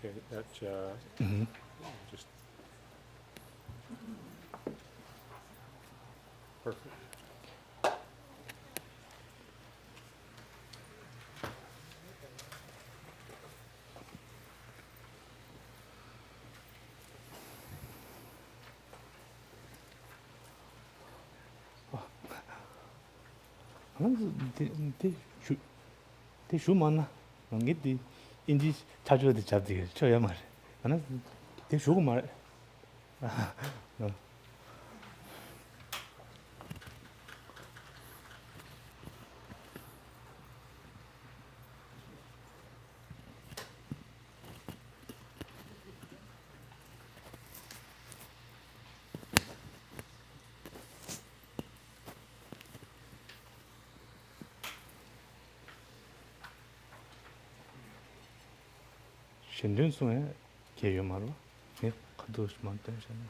Okay, that's just perfect. 대 슈만나 망게디 인지 자주 어디 잡지 쳐야 말 하나 대 슈고 말 深圳送来给有马路，哎，可多什么登山嘛，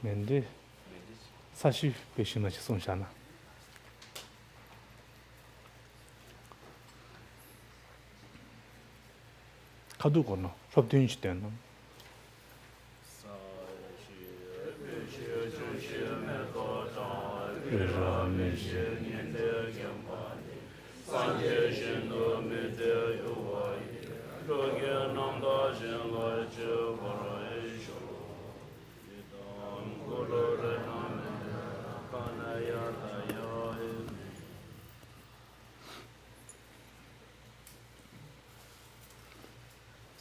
面对사실 배심하시 손샤나. 가두고노 접든지 때는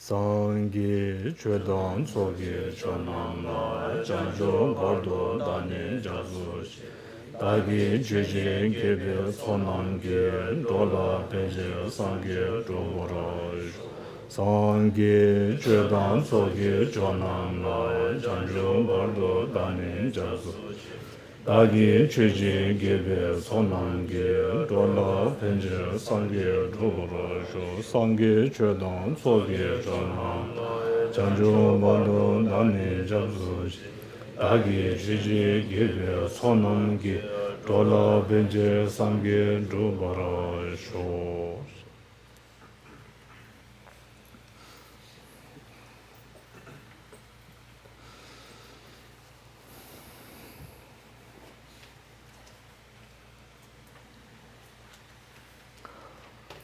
상계 최단 속에 전남나 장종 거도 다니 자수 다기 주진 개별 선남계 돌아 배제 상계 도보라 상계 최단 속에 전남나 장종 거도 다니 자수 다기 주진 개별 선남계 돌아 배제 상계 도보라 상계 최단 속에 전남 장종 거도 다니 자수 다기 주지 개별 선남기 돌아 벤제 상계 도바라 쇼.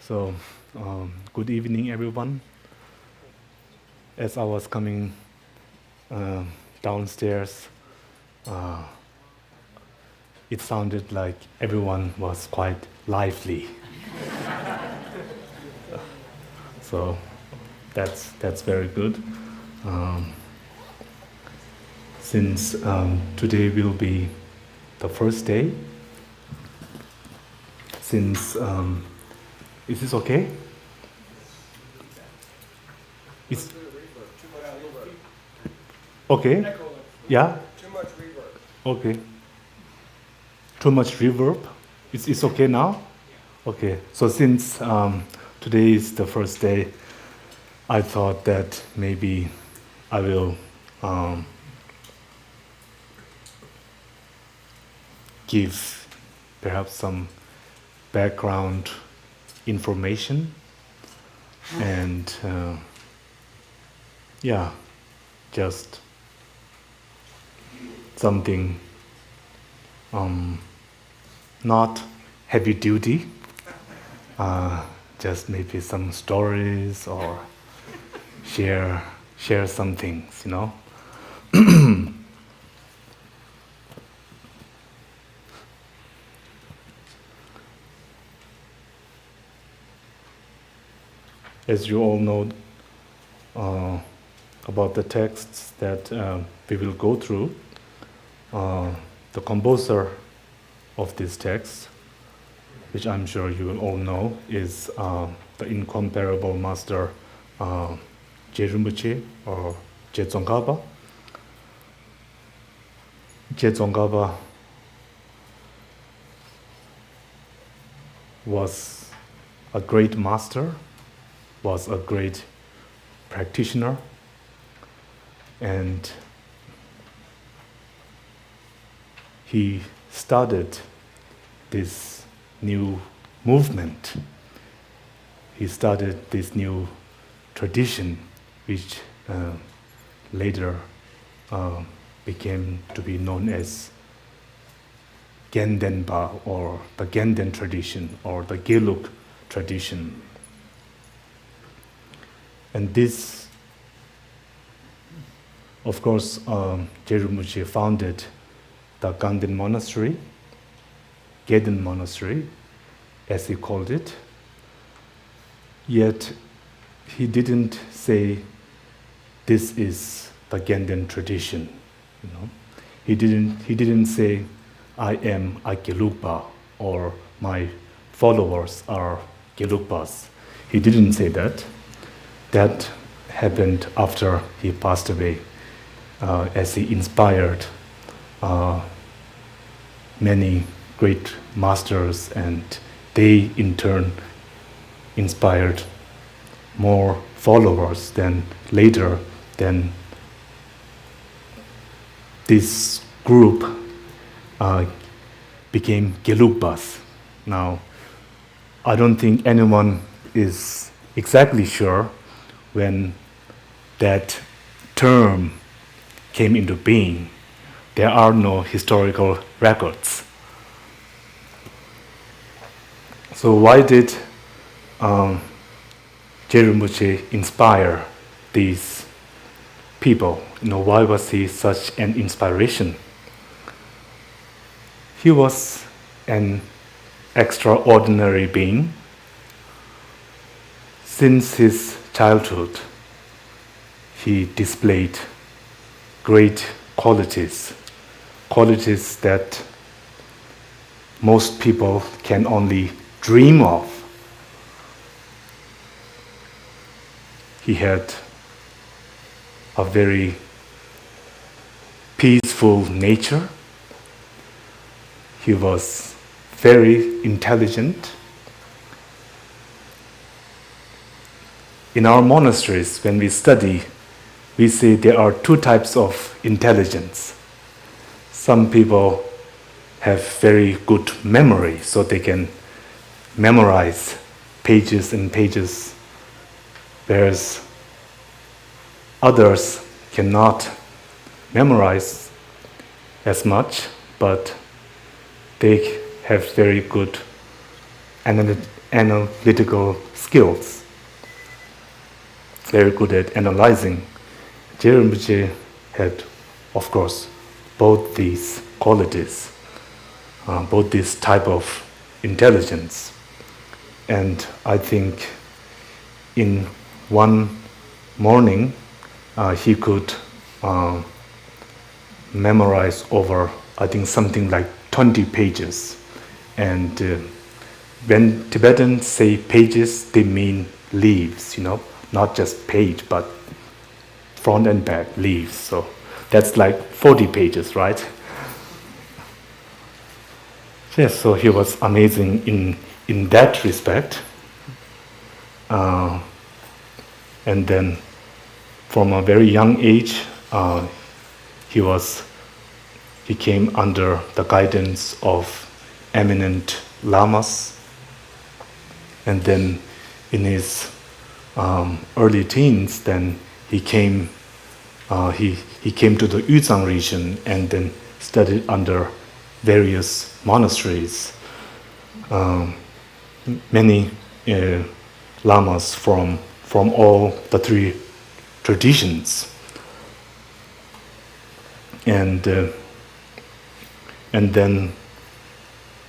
So, good evening, everyone. As I was coming downstairs, it sounded like everyone was quite lively. So that's very good. Since today will be the first day, since is this okay? It's okay. Yeah. Too much reverb. Okay. Too much reverb? It's okay now? Okay. So since today is the first day, I thought that maybe I will give perhaps some background information and just something not heavy duty, just maybe some stories or share some things, As you all know about the texts that we will go through, the composer of this text, which I'm sure you will all know, is the incomparable master Rinpoche or Tsongkhapa. Tsongkhapa was a great master, was a great practitioner, and he started this new movement. He started this new tradition, which later became to be known as Gendenpa, or the Genden tradition, or the Gelug tradition. And this, of course, Rinpoche founded the Ganden monastery, Geden monastery, as he called it. Yet he didn't say this is the Genden tradition. He didn't say I am a Gelugpa or my followers are Gelugpas. He didn't say that. That happened after he passed away, as he inspired many great masters, and they in turn inspired more followers. Then later, this group became Gelugpas. Now, I don't think anyone is exactly sure when that term came into being. There are no historical records. So why did Rinpoche inspire these people? Why was he such an inspiration? He was an extraordinary being. Since his childhood, he displayed great qualities that most people can only dream of. He had a very peaceful nature. He was very intelligent. In our monasteries, when we study, we say there are two types of intelligence. Some people have very good memory, so they can memorize pages and pages, whereas others cannot memorize as much, but they have very good analytical skills, very good at analyzing. Rinpoche had, of course, both these qualities, both this type of intelligence. And I think in one morning, he could memorize over, I think, something like 20 pages. And when Tibetans say pages, they mean leaves, not just page, but front and back leaves. So that's like 40 pages, right? Yes, so he was amazing in that respect. And then from a very young age, he came under the guidance of eminent lamas And then in his early teens, then he came to the Yuzhang region and then studied under various monasteries. Many lamas from all the three traditions, and then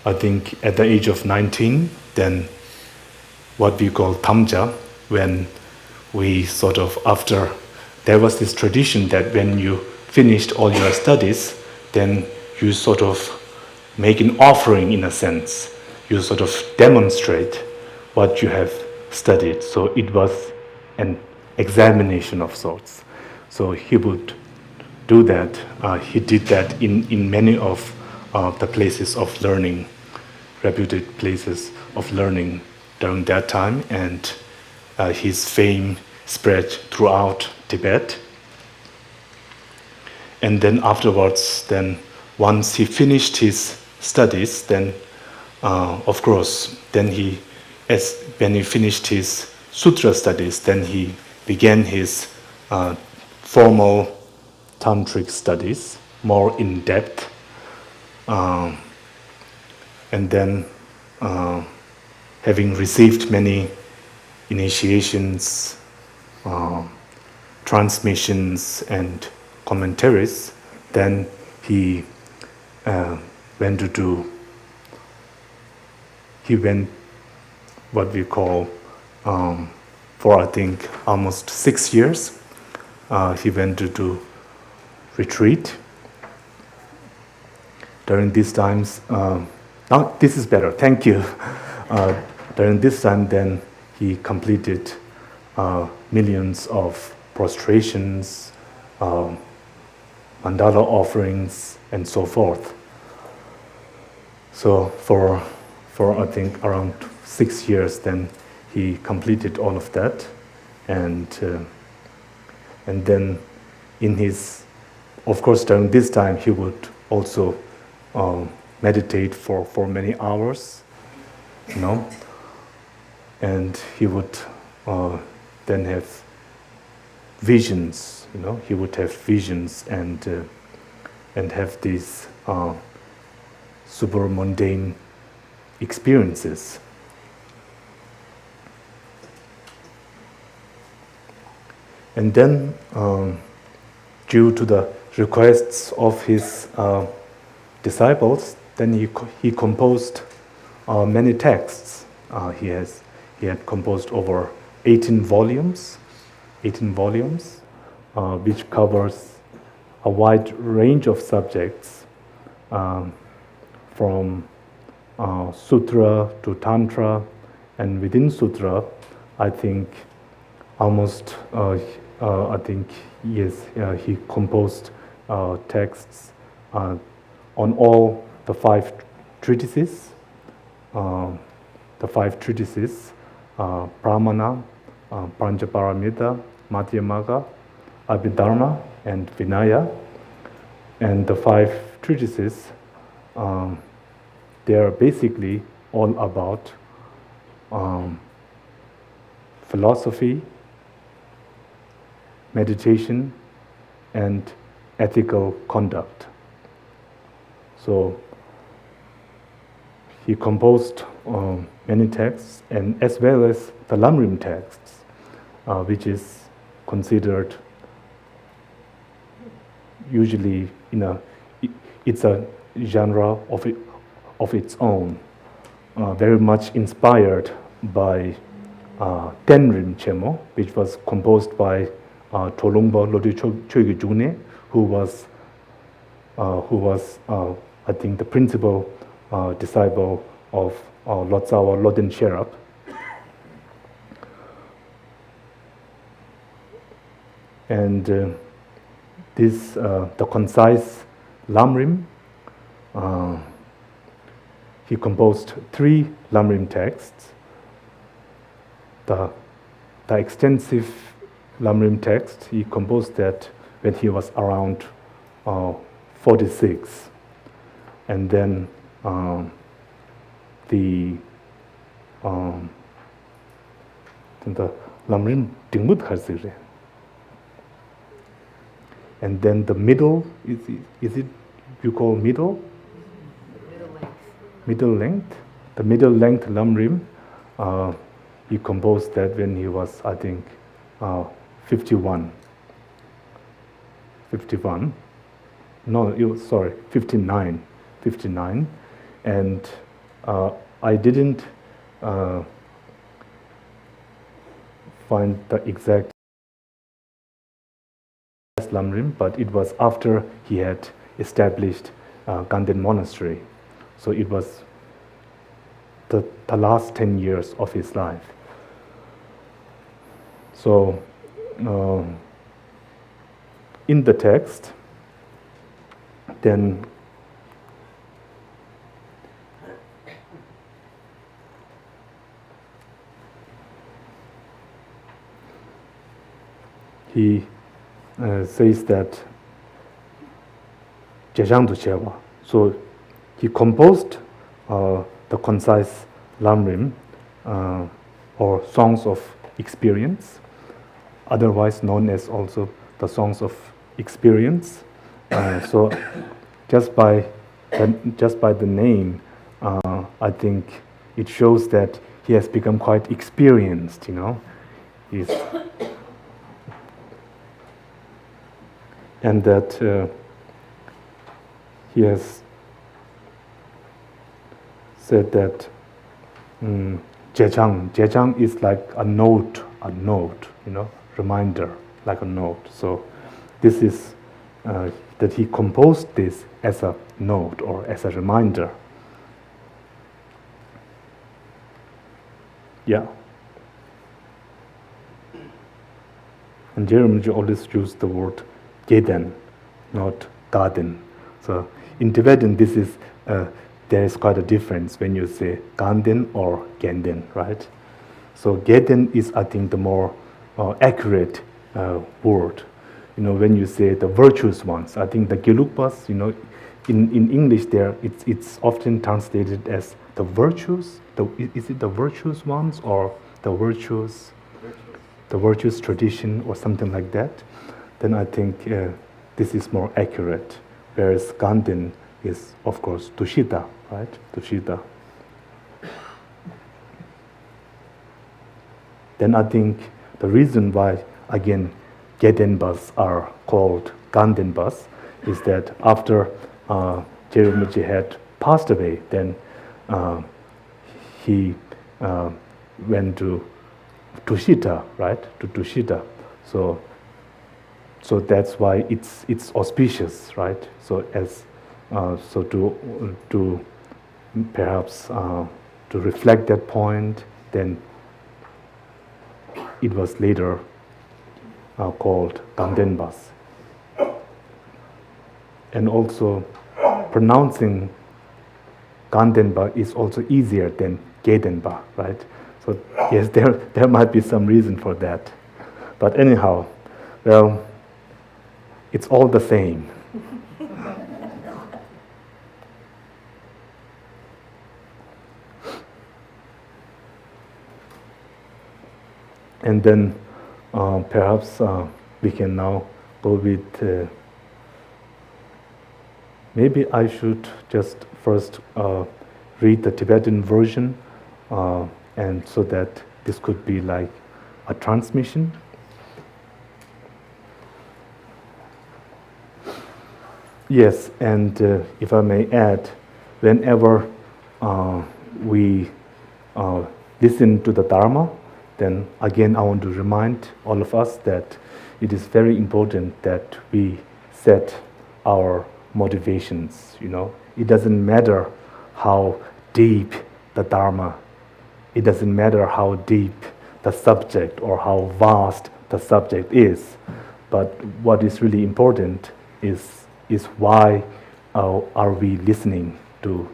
I think at the age of 19, then what we call tamja, when we sort of after there was this tradition that when you finished all your studies, then you sort of make an offering in a sense. You sort of demonstrate what you have studied. So it was an examination of sorts. So he would do that. He did that in many of the places of learning, reputed places of learning during that time, and his fame spread throughout Tibet. And then afterwards, then once he finished his studies, then of course, then when he finished his sutra studies, then he began his formal tantric studies, more in depth, and then having received many initiations, transmissions, and commentaries, then he went what we call, for I think almost 6 years, he went to do retreat. During these times, now this is better, thank you. During this time, then he completed millions of prostrations, mandala offerings, and so forth. So for I think around 6 years, then he completed all of that, and then in his, of course, during this time he would also meditate for many hours, and he would then have visions, he would have visions and have these super mundane experiences. And then, due to the requests of his disciples, then he composed many texts. He had composed over 18 volumes, which covers a wide range of subjects, from sutra to tantra, and within sutra, I think almost he composed texts on all the five treatises, Pramana, Panchaparamita, Madhyamaka, Abhidharma, and Vinaya. And the five treatises, they are basically all about philosophy, meditation, and ethical conduct. So he composed many texts, and as well as the Lamrim texts, which is considered usually it's a genre of its own, very much inspired by Tenrim Chemo, which was composed by Tolungpa Lodi Chogi June, who was I think the principal disciple of Lotsawa Lodin Sherab. And the concise Lamrim, he composed 3 Lamrim texts. The extensive Lamrim text, he composed that when he was around 46. And then the the Lamrim Tingmut Kharsire. And then the middle, is it you call middle? Middle length. The middle length Lamrim, he composed that when he was, I think, 51. 51. No, sorry, 59. 59. And I didn't find the exact Lamrim, but it was after he had established Ganden Monastery. So it was the last 10 years of his life. So in the text, then he says that so he composed the concise Lamrim or songs of experience, otherwise known as also the songs of experience. So just by the name, I think it shows that he has become quite experienced. And that he has said that Jechang is like a note, reminder, like a note. So this is that he composed this as a note or as a reminder. Yeah. And Jeremy always used the word Geden, not garden. So in Tibetan, this is there is quite a difference when you say Ganden or Genden, right? So Geden is, I think, the more accurate word. When you say the virtuous ones, I think the Gelugpas, in English there, it's often translated as the virtues. Is it the virtuous ones or the virtuous tradition or something like that? Then I think this is more accurate. Whereas Ganden is, of course, Tushita, right? Tushita. Then I think the reason why, again, Gedenbas are called Gandenbas is that after Rinpoche had passed away, then he went to Tushita, right? To Tushita. So that's why it's auspicious, right? So to perhaps to reflect that point, then it was later called Gandenbas. And also pronouncing Gandenba is also easier than Gedenba, right? So yes, there might be some reason for that. But anyhow, well, it's all the same. And then perhaps we can now go with, maybe I should just first read the Tibetan version, and so that this could be like a transmission. Yes, and if I may add, whenever we listen to the Dharma, then again I want to remind all of us that it is very important that we set our motivations. It doesn't matter how deep the Dharma, it doesn't matter how deep the subject or how vast the subject is, but what is really important is why are we listening to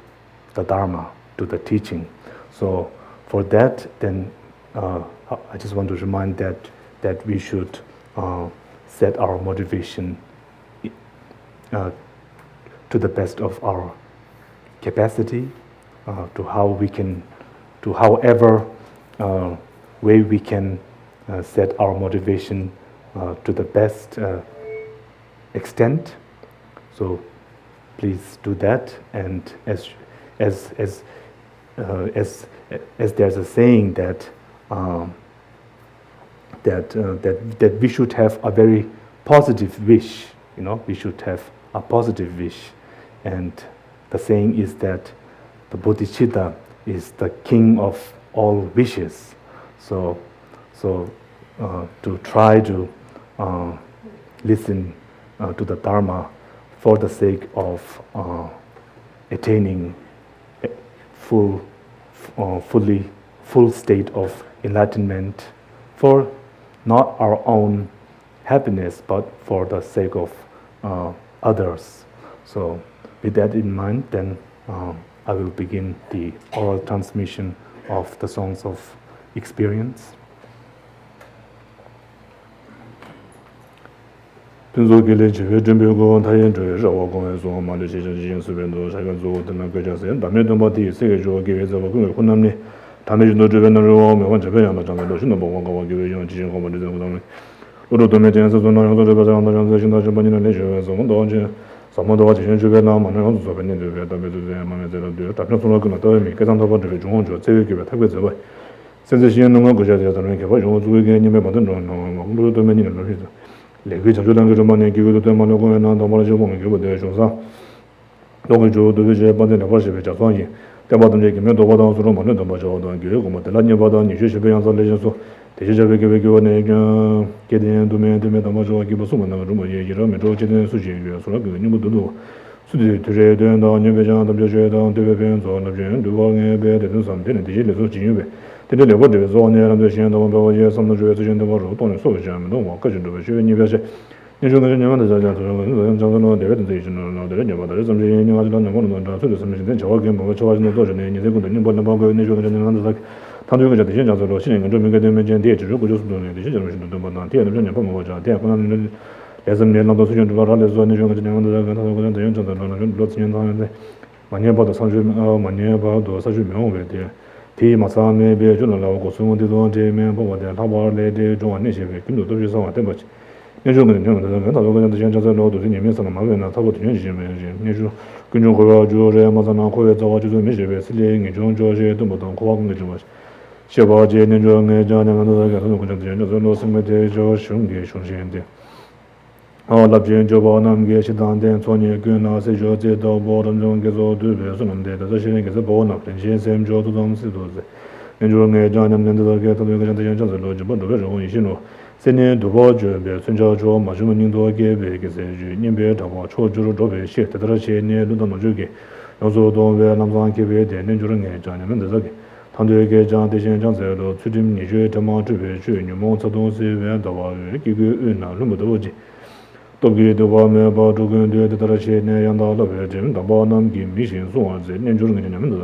the Dharma, to the teaching. So for that, then I just want to remind that we should set our motivation to the best of our capacity, to however way we can set our motivation to the best extent. So please do that. And as there's a saying that that we should have a very positive wish. We should have a positive wish, and the saying is that the bodhicitta is the king of all wishes. So to try to listen to the Dharma for the sake of attaining a full state of enlightenment, for not our own happiness, but for the sake of others. So with that in mind, then I will begin the oral transmission of the songs of experience. Pinzo gele chive jembe go tayen zhe rawa gong so ma le chi jin su ben do sha ge zo de na ge jia sen da me de mo di se ge jo ge ze wo ge kun nam ni ta me jin do zhe ben na ro me wan zhe ben ya ma zhang de lo xin de bo wang ge ge yong ji jin gong ma de de dong le lo do me jian se zo na yong zhe ba zhang de zhang zhe xin da zhe ba ni le zhe zo mo do jin sa mo do ji jin zhe ben na ma na yong zo ben ni de da me de ma me de de ta pyo so lo ge na do mi ge zang da ba zhe zhong hong zhe zhe ge ge ta ge zhe ba现在西安农个国家的咱们开发用作为给你们把这种我们都没你的东西的那个就两个什么呢给个都嘛那个那到嘛了就我们给不得说啥那个就都是把这两把是被加上去但把东西给没多把当说嘛那都把就当给我们的那你把当你学习不样子来就说这些这个给我那个给点都没到嘛就给不送嘛那个什么也让没着今天事情也说那个你们都是的就是对到你别讲他们就觉得对别做那边对我那边的那上边的这些来说经验呗这里我这个做呢他们现在我把我也什么主要之前的我说当然说一下嘛我个人都会学你别是你说那你们的这样说讲讲那这个这些那这人家把这什么你话就那我那这什么现在叫我跟我说那多少年你这个你不能包括你说的那样子他这个就这些叫做现在跟这边跟这边讲的只不过就是那这些就是都不能第二人家不我讲第二可能也是年老多时间主要来说你说这样子跟他说这样子的那老几年当然满年报的30满年报多30million为的提马上没别就能老过生活的多这面包的他把来的中完那些根本都是上对不起你说跟这样的跟他说跟这些叫做老多是你们上的麻烦呢他不听些没你说跟着回来就这马上拿回来找就是没些别是的你种这些都不懂花工的这么小包姐你说我讲两个都在跟他们这样就是老什么的就兄弟兄弟的那边就把那个是当天从那个那些就这到包当中给做对别是弄的这些人给是包那边先生就都东西都是你说我讲他们这个他们个这样就是逻辑不都是容易些咯现在都包就别村家说嘛什么人都给别个是你别他把错就是做别些这些呢都那就给要说都别那么给别的你就是我讲他们这个他对个讲这些讲在了最近你觉得嘛这边去你们这东西别的话给个那那么多的都给都把没把这个对的些呢让到那边这边把那给米线送啊这你就是你们的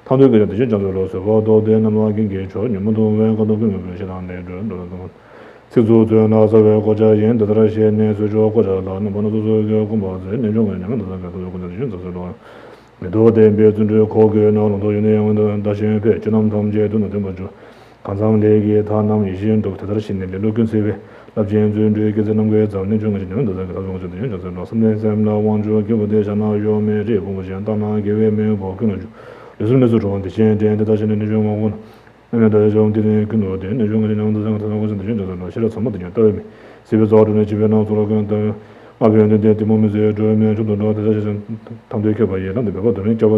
他对个这些讲在了是把到的那么给说你们都没个都跟不是当的这都就做这那这个国家人的些呢所以说国家了那么都是个公报这你种你们的那个都国家人就是说没多的别尊重考个那种都有那样的大学别就那么他们这都能这么做刚才那个他那么一些都他的心里都跟谁呗那边尊重个这种个找那种个你们的那个他说这就是老什么什么那往着给我的上那有没这不行当然给我没有包跟着就是那种的现在的现在那种我那么的种的更多的那种个那种的他说这就是那现在什么的都没随便找的那基本上做了跟的那边的我们这这面就多的这些他们对个吧也那对吧都能叫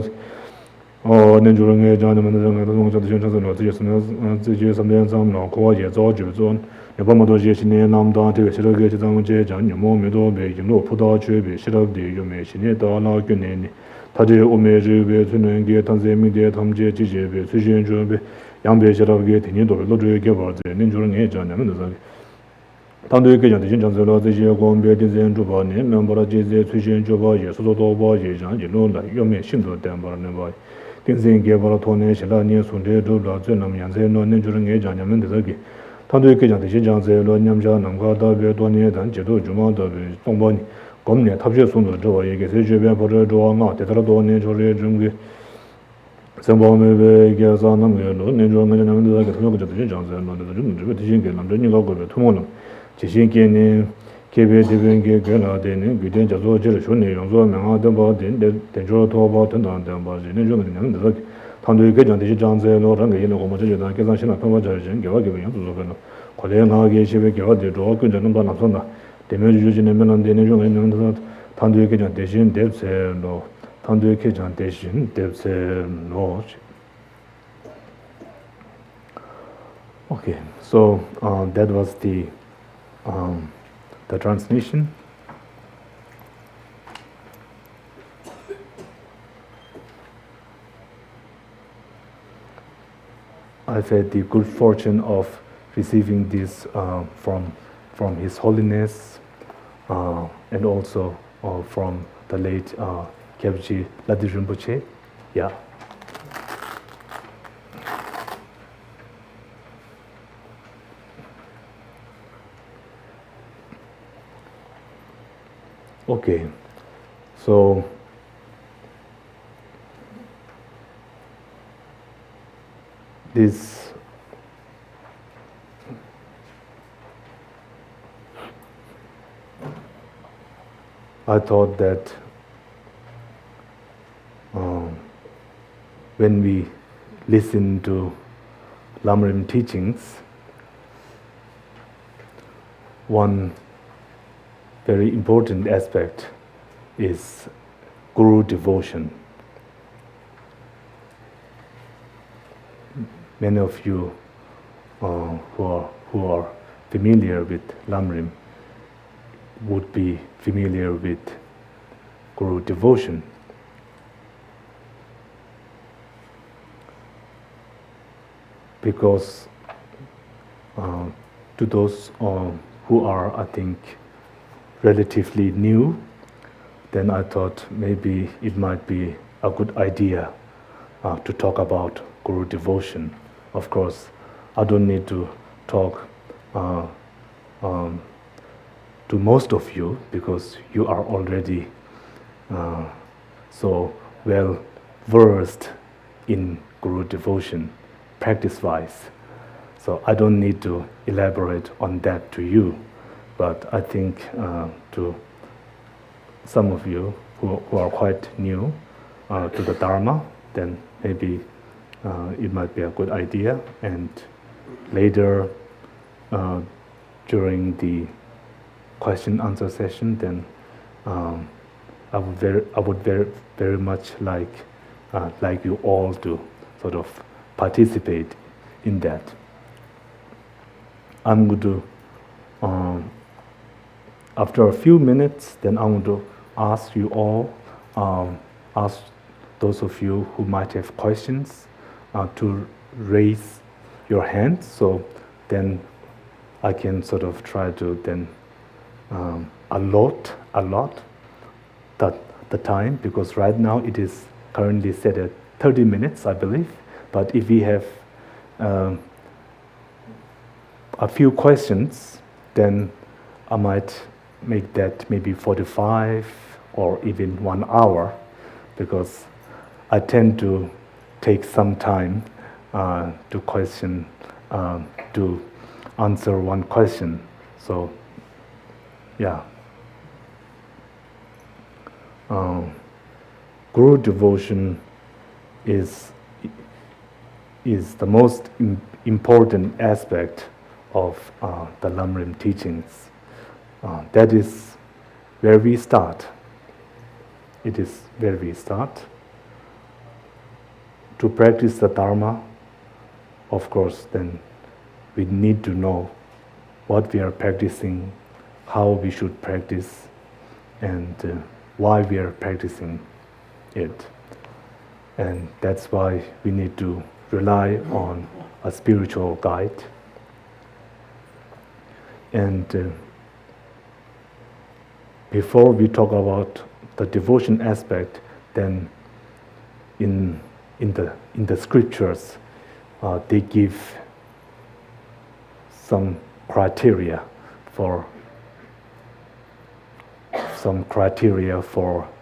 我那种人讲他们的那个东西的宣传是了这些什么这些什么样上脑壳也早就做也把么多些新年那么大这个是那个就咱们这讲你们没多没用葡萄区别是那的有没新年到那个年的他这我们这边村人给他这面的他们这这些别最近准备两边是那个天天都都这个吧这那种人讲他们的这个他对个讲的经常说了这些光别的人主把你们把这些最近就把也是说多把也讲一路来有没信徒担保那把电视给把托呢是那年从这都了这那么样子那就是人讲他们的这个他对个讲的经常说了你们家能够到别多年但接到就嘛的东把你今年他不是送到这也给谁这边把这多啊对他多年就是这个 Sembomebe gyasa namge lo ninjo ngene namde da ketmo ko jati jang sa no de jun de tishin ke namde ni lo ko tumo no tishin ke ni kebe de ben ge ge na de ni guden ja zo je shu ne yong zo me ha de ba de jo to ba de dan de ba ji ne jo ne namde da tandu ge jang de jang ze lo rang ge ne ko ma je da ke san shin na pa ba ja je ge wa ge yang zo no ko le na ge she be ge wa de ro kun ja no ba na so na de me ju ji ne me nan de ne jo ne ne tandu ge jang de shin de se no tandu ge jang de shin de se no. Okay, so that was the transmission. I've had the good fortune of receiving this from His Holiness and also from the late Kyabji Ladi Rinpoche. Yeah. Okay, so this I thought that when we listen to Lama teachings, one very important aspect is Guru devotion. Many of you who are familiar with Lamrim would be familiar with Guru devotion. Because to those who are, I think, relatively new, then I thought maybe it might be a good idea to talk about Guru devotion. Of course, I don't need to talk to most of you because you are already so well versed in Guru devotion, practice-wise. So I don't need to elaborate on that to you. But I think to some of you who are quite new to the Dharma, then maybe it might be a good idea. And later, during the question-answer session, then I would very much like you all to sort of participate in that. I'm going to. After a few minutes, then I want to ask you all, ask those of you who might have questions to raise your hand, so then I can sort of try to then allot the time, because right now it is currently set at 30 minutes, I believe. But if we have a few questions, then I might make that maybe 45 or even 1 hour, because I tend to take some time to question, to answer one question. So, yeah. Guru devotion is the most important aspect of the Lamrim teachings. That is where we start. It is where we start. To practice the Dharma, of course, then we need to know what we are practicing, how we should practice, and why we are practicing it. And that's why we need to rely on a spiritual guide. And before we talk about the devotion aspect, then in the scriptures, they give some criteria for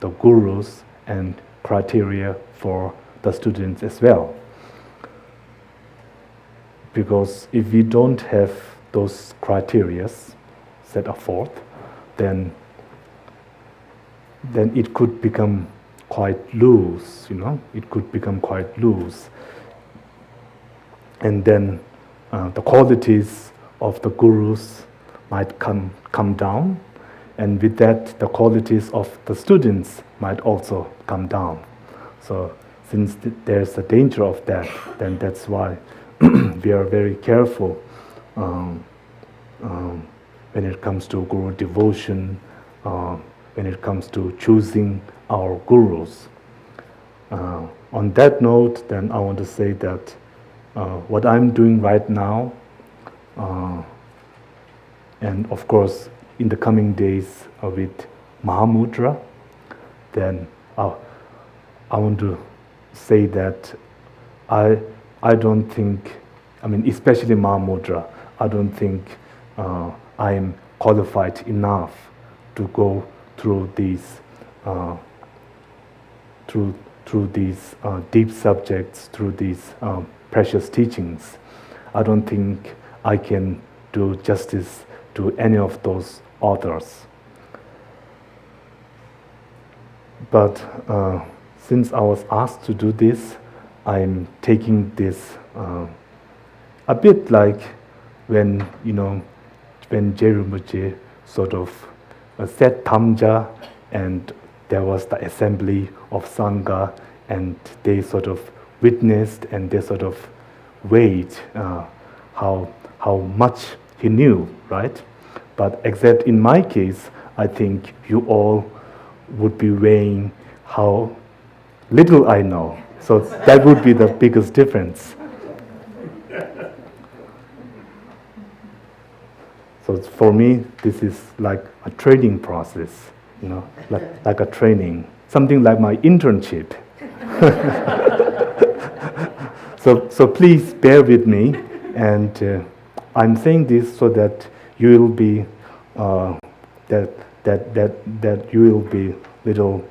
the gurus and criteria for the students as well. Because if we don't have those criteria set forth, then it could become quite loose, it could become quite loose. And then the qualities of the gurus might come down, and with that the qualities of the students might also come down. So since there's a danger of that, then that's why we are very careful when it comes to guru devotion, when it comes to choosing our gurus. On that note, then I want to say that what I'm doing right now, and of course in the coming days with Mahamudra, then I want to say that I don't think, especially Mahamudra, I don't think I am qualified enough to go through these deep subjects, through these precious teachings. I don't think I can do justice to any of those authors. But since I was asked to do this, I'm taking this a bit like when Rinpoche sort of said Tamja, and there was the assembly of Sangha, and they sort of witnessed and they sort of weighed how much he knew, right? But except in my case, I think you all would be weighing how little I know. So that would be the biggest difference. So for me, this is like a training process, like a training, something like my internship. So please bear with me, and I'm saying this so that you will be that you will be little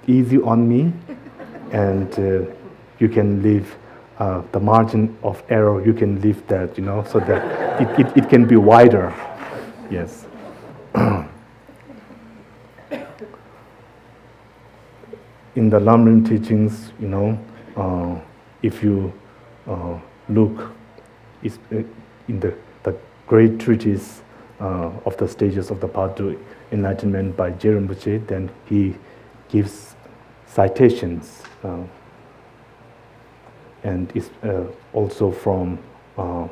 easy on me, and you can leave the margin of error. You can leave that, so that it can be wider. Yes. In the Lamrim teachings, if you look in the great treatise of the stages of the path to enlightenment by Rinpoche, then he gives citations, and is also from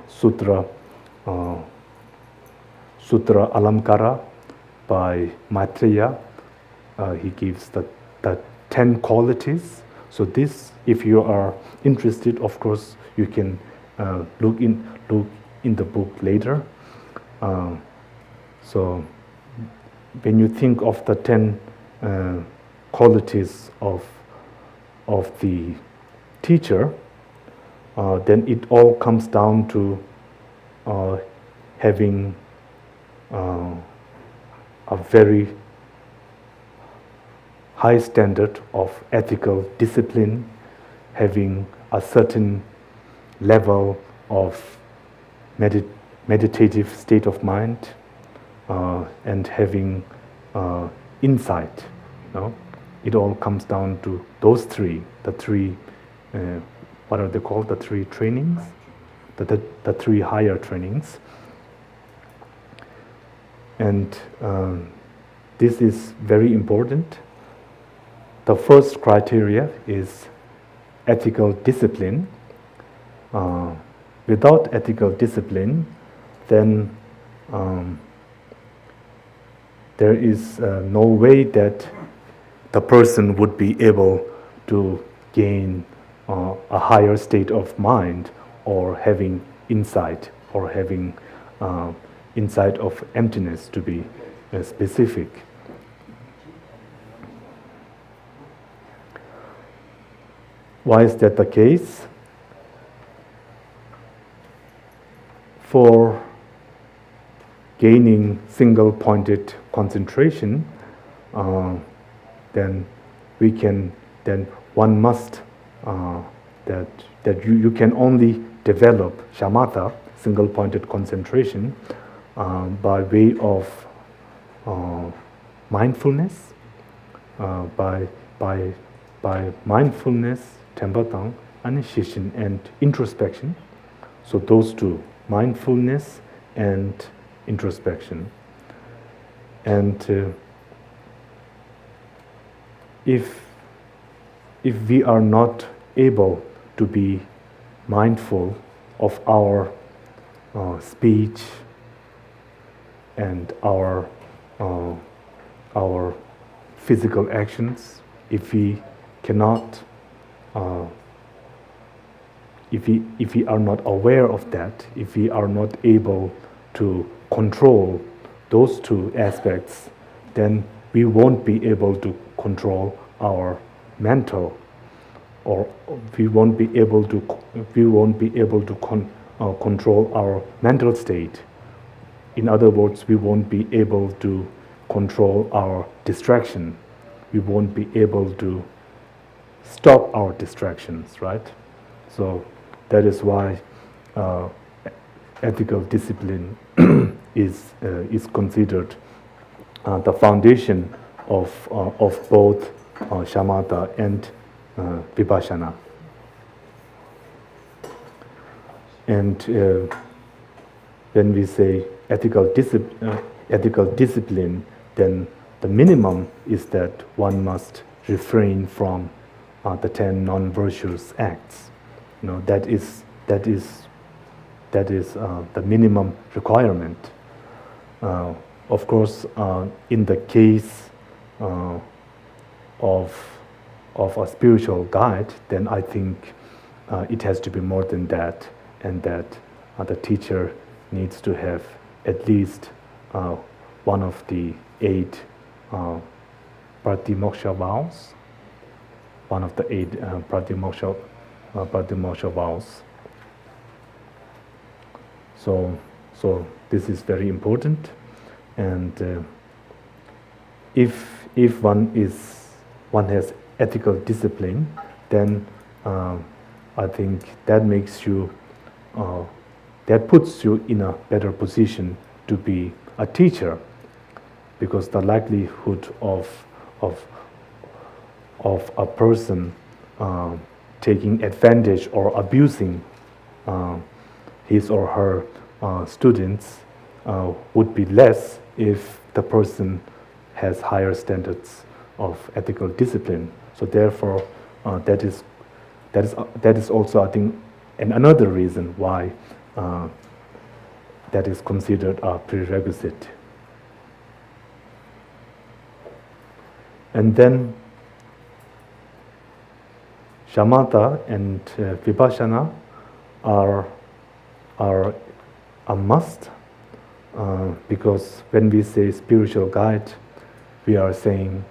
Sutra Alamkara by Maitreya. He gives the 10 qualities. So this, if you are interested, of course, you can look in the book later. So when you think of the 10 qualities of the teacher, then it all comes down to having a very high standard of ethical discipline, having a certain level of meditative state of mind, and having insight. It all comes down to those three. The three, what are they called? The three trainings, the three higher trainings, and this is very important. The first criteria is ethical discipline. Without ethical discipline, then there is no way that the person would be able to gain a higher state of mind, or having insight, or having insight of emptiness, to be specific. Why is that the case? For gaining single-pointed concentration, then one must uh, that you can only develop shamatha, single-pointed concentration, by way of mindfulness, by mindfulness, tempatang, initiation, and introspection. So those two, mindfulness and introspection. And if we are not able to be mindful of our speech and our physical actions, if we cannot, if we are not aware of that, if we are not able to control those two aspects, then we won't be able to control our mental, or we won't be able to control our mental state. In other words, we won't be able to control our distraction. We won't be able to stop our distractions, right? So that is why ethical discipline is considered the foundation of both shamatha and vipassana. And when we say ethical discipline, then the minimum is that one must refrain from the 10 non-virtuous acts. You know, that is the minimum requirement. Of course, in the case of a spiritual guide, then I think it has to be more than that, and that the teacher needs to have at least one of the 8 pratimoksha vows, one of the 8 pratimoksha vows. So this is very important, and if one has ethical discipline, then I think that makes you that puts you in a better position to be a teacher, because the likelihood of a person taking advantage or abusing his or her students would be less if the person has higher standards of ethical discipline. So therefore, that is also, I think, another reason why that is considered a prerequisite. And then shamatha and vipassana are a must, because when we say spiritual guide, we are saying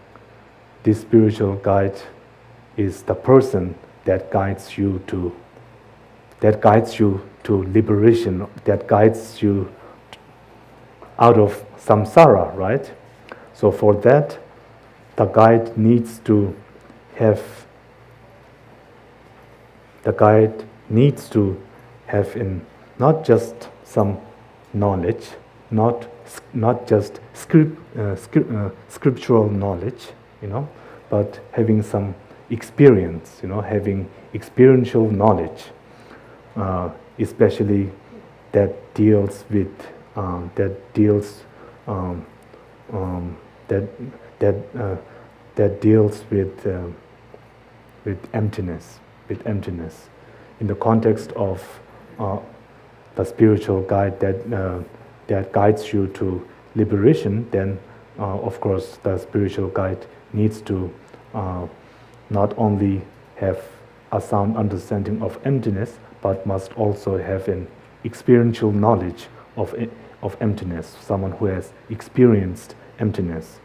this spiritual guide is the person that guides you to liberation, that guides you out of samsara, right? So for that, the guide needs to have in not just some knowledge, not just scriptural knowledge, but having some experience, having experiential knowledge, especially that deals with emptiness, in the context of the spiritual guide that guides you to liberation. Then, of course, the spiritual guide needs to not only have a sound understanding of emptiness, but must also have an experiential knowledge of emptiness, someone who has experienced emptiness.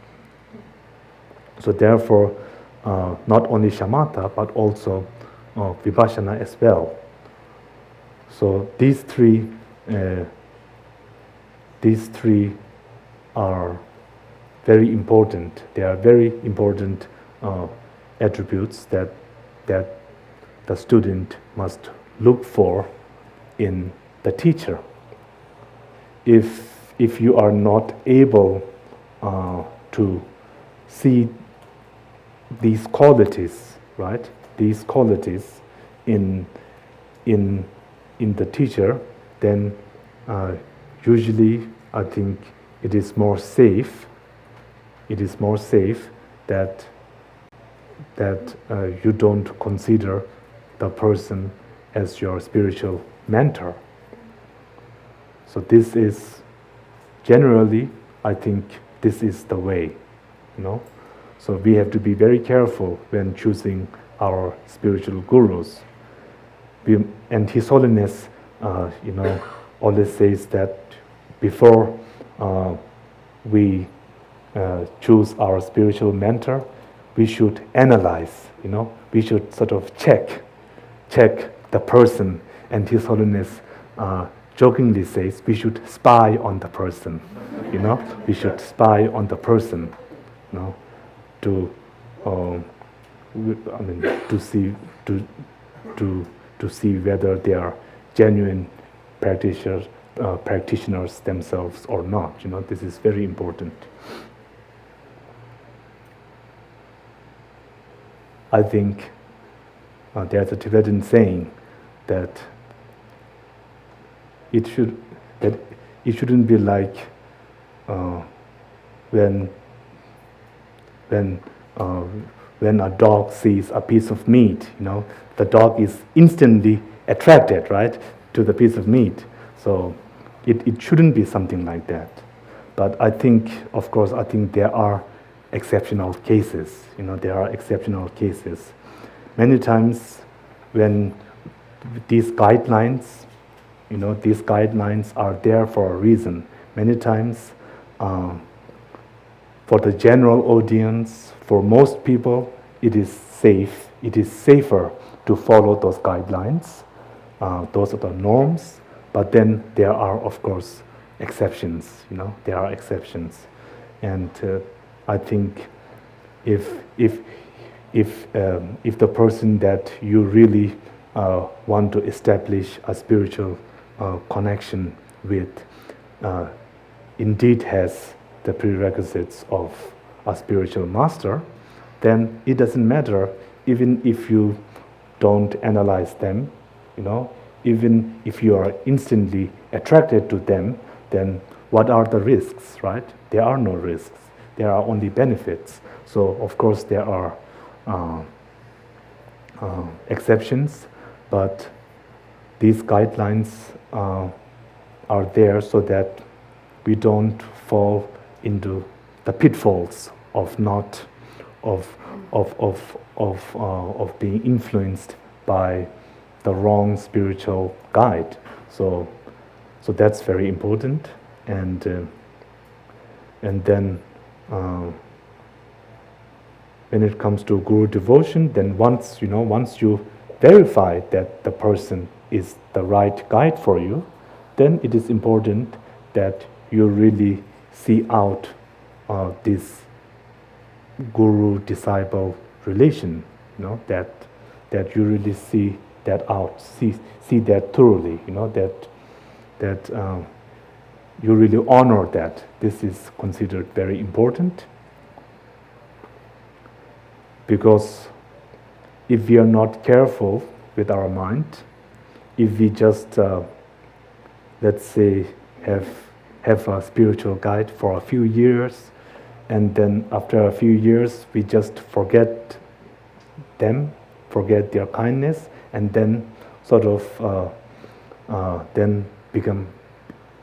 So therefore, not only shamatha, but also vipassana as well. So these three are very important. They are very important attributes that the student must look for in the teacher. If you are not able to see these qualities, right? These qualities in the teacher, then usually I think it is more safe. It is more safe that you don't consider the person as your spiritual mentor. So this is generally, I think, this is the way, you know. So we have to be very careful when choosing our spiritual gurus. And His Holiness, always says that before we choose our spiritual mentor, we should analyze. We should sort of check the person. And His Holiness jokingly says we should spy on the person. We should spy on the person. To see whether they are genuine practitioners themselves or not. This is very important. I think there's a Tibetan saying that it shouldn't be like when a dog sees a piece of meat, the dog is instantly attracted, right, to the piece of meat. So it shouldn't be something like that. But I think, of course, there are exceptional cases. There are exceptional cases. Many times when these guidelines, these guidelines are there for a reason. Many times for the general audience, for most people, it is safe. It is safer to follow those guidelines. Those are the norms. But then there are, of course, exceptions. There are exceptions, and I think if the person that you really want to establish a spiritual connection with indeed has the prerequisites of a spiritual master, then it doesn't matter even if you don't analyze them, even if you are instantly attracted to them, then what are the risks, right? There are no risks. There are only benefits. So, of course, there are exceptions, but these guidelines are there so that we don't fall into the pitfalls of being influenced by the wrong spiritual guide. So that's very important. And then when it comes to guru devotion, then once you verify that the person is the right guide for you, then it is important that you really see out this guru-disciple relation, that you really see that out, see that thoroughly, that you really honor that. This is considered very important, because if we are not careful with our mind, if we just let's say have a spiritual guide for a few years, and then after a few years we just forget them, forget their kindness, and then sort of then become,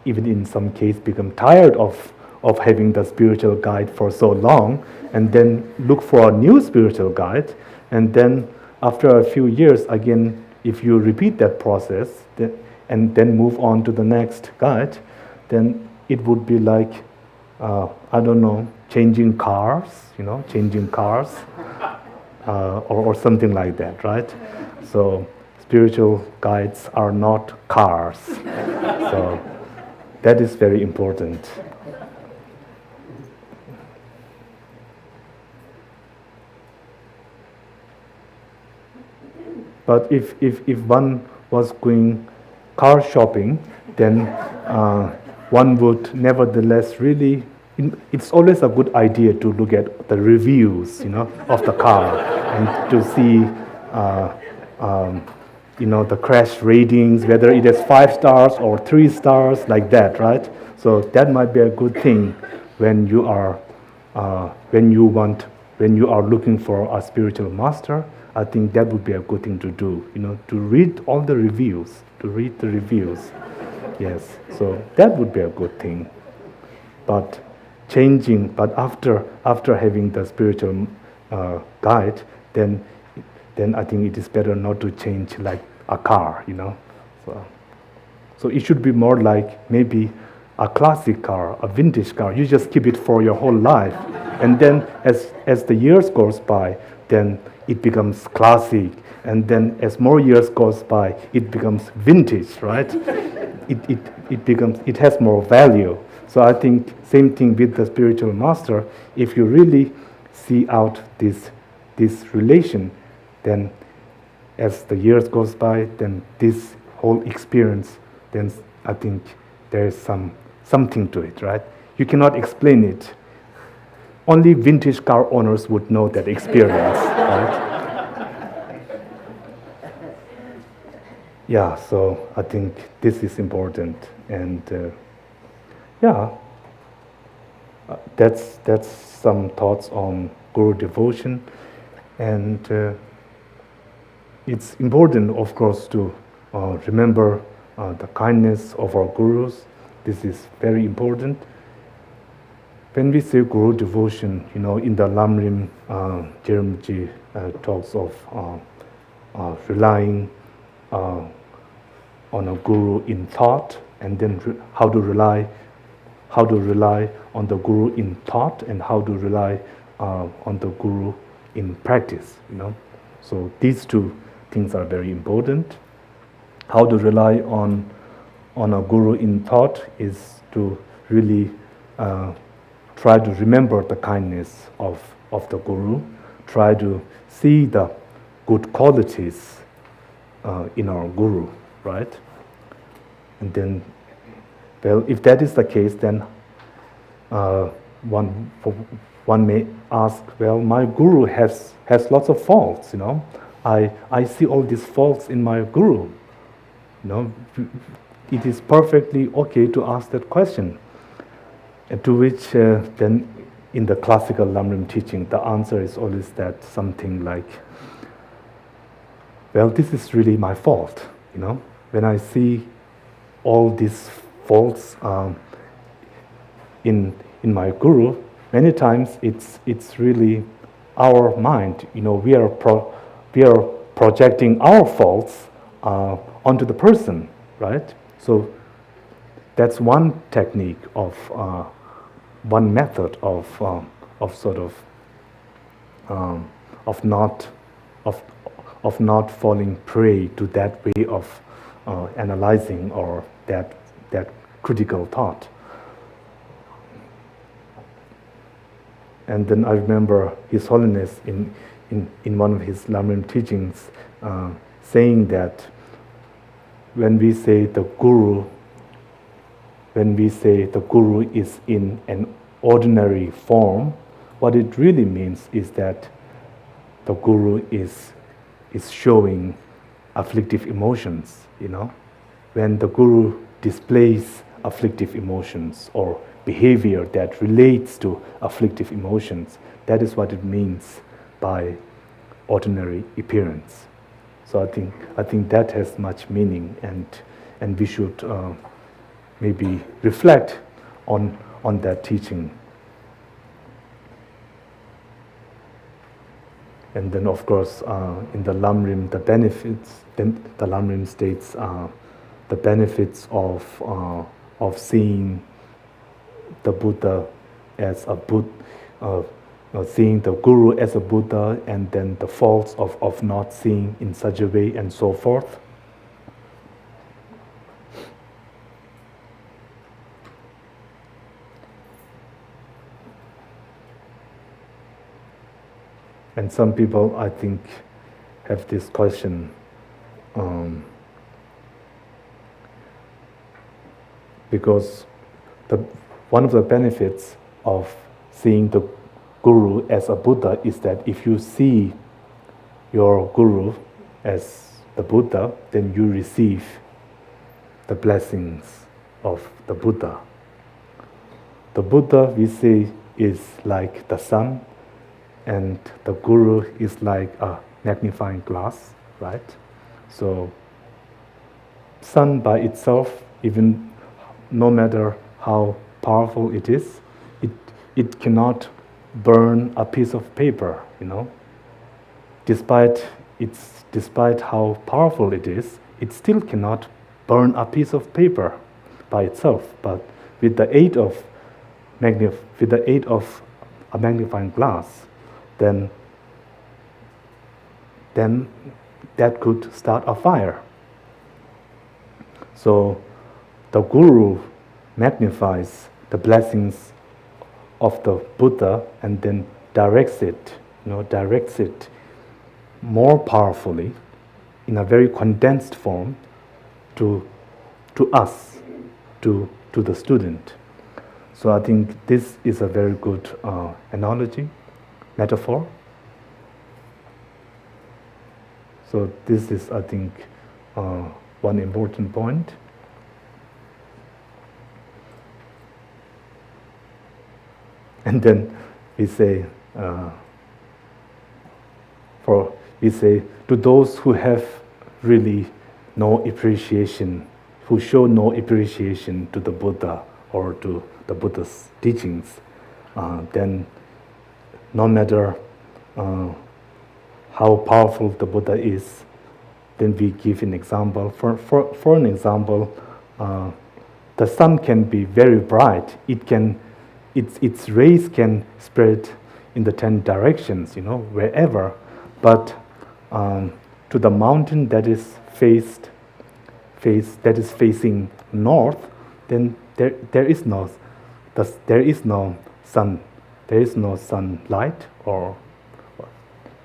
even in some case, become tired of having the spiritual guide for so long, and then look for a new spiritual guide, and then after a few years again, if you repeat that process and then move on to the next guide, then it would be like changing cars, or something like that, right? So spiritual guides are not cars. So that is very important. But if one was going car shopping, then one would nevertheless really. It's always a good idea to look at the reviews, of the car, and to see, the crash ratings, whether it is 5 stars or 3 stars, like that, right? So that might be a good thing when you are when you are looking for a spiritual master. I think that would be a good thing to do, to read all the reviews, Yes, so that would be a good thing. But after having the spiritual guide, then I think it is better not to change like a car, So it should be more like maybe a classic car, a vintage car. You just keep it for your whole life, and then as the years goes by, then it becomes classic, and then as more years goes by, it becomes vintage, right? It has more value. So I think same thing with the spiritual master. If you really see out this relation, then as the years goes by, then this whole experience, then I think there is something to it, right? You cannot explain it. Only vintage car owners would know that experience, right? Yeah, so I think this is important, and yeah, that's some thoughts on Guru devotion, and it's important, of course, to remember the kindness of our gurus. This is very important. When we say Guru devotion, in the Lamrim, Jeremji talks of relying on a guru in thought, and then how to rely on the guru in thought, and how to rely on the guru in practice. So these two things are very important. How to rely on a guru in thought is to really try to remember the kindness of the guru, try to see the good qualities in our guru, right? And then, well, if that is the case, then one may ask, well, my guru has lots of faults, I see all these faults in my guru. It is perfectly okay to ask that question. And to which then in the classical Lamrim teaching, the answer is always that something like, well, this is really my fault. When I see all these faults in my guru, many times it's really our mind. We are projecting our faults onto the person, right? So that's one technique of one method of sort of not falling prey to that way of analyzing or that critical thought. And then I remember His Holiness in one of his Lamrim teachings saying that when we say the guru is in an ordinary form, what it really means is that the guru is showing afflictive emotions, When the guru displays afflictive emotions or behavior that relates to afflictive emotions, that is what it means by ordinary appearance. So I think that has much meaning, and we should maybe reflect on that teaching. And then, of course, in the Lamrim, the benefits. Then the Lamrim states the benefits of seeing the Buddha as a Buddha, seeing the Guru as a Buddha, and then the faults of not seeing in such a way, and so forth. And some people, I think, have this question, because one of the benefits of seeing the Guru as a Buddha is that if you see your Guru as the Buddha, then you receive the blessings of the Buddha. The Buddha, we say, is like the sun, and the Guru is like a magnifying glass, right? So, sun by itself, even no matter how powerful it is, it cannot burn a piece of paper, Despite how powerful it is, it still cannot burn a piece of paper by itself. But with the aid of a magnifying glass, then that could start a fire. So the Guru magnifies the blessings of the Buddha and then directs it more powerfully in a very condensed form to us, to the student. So I think this is a very good analogy, metaphor. So this is, I think, one important point. And then we say, to those who have really no appreciation, who show no appreciation to the Buddha or to the Buddha's teachings, then no matter how powerful the Buddha is, then we give an example. For an example, the sun can be very bright. Its rays can spread in the 10 directions, wherever. But to the mountain that is facing north, then there is no sun, there is no sunlight, or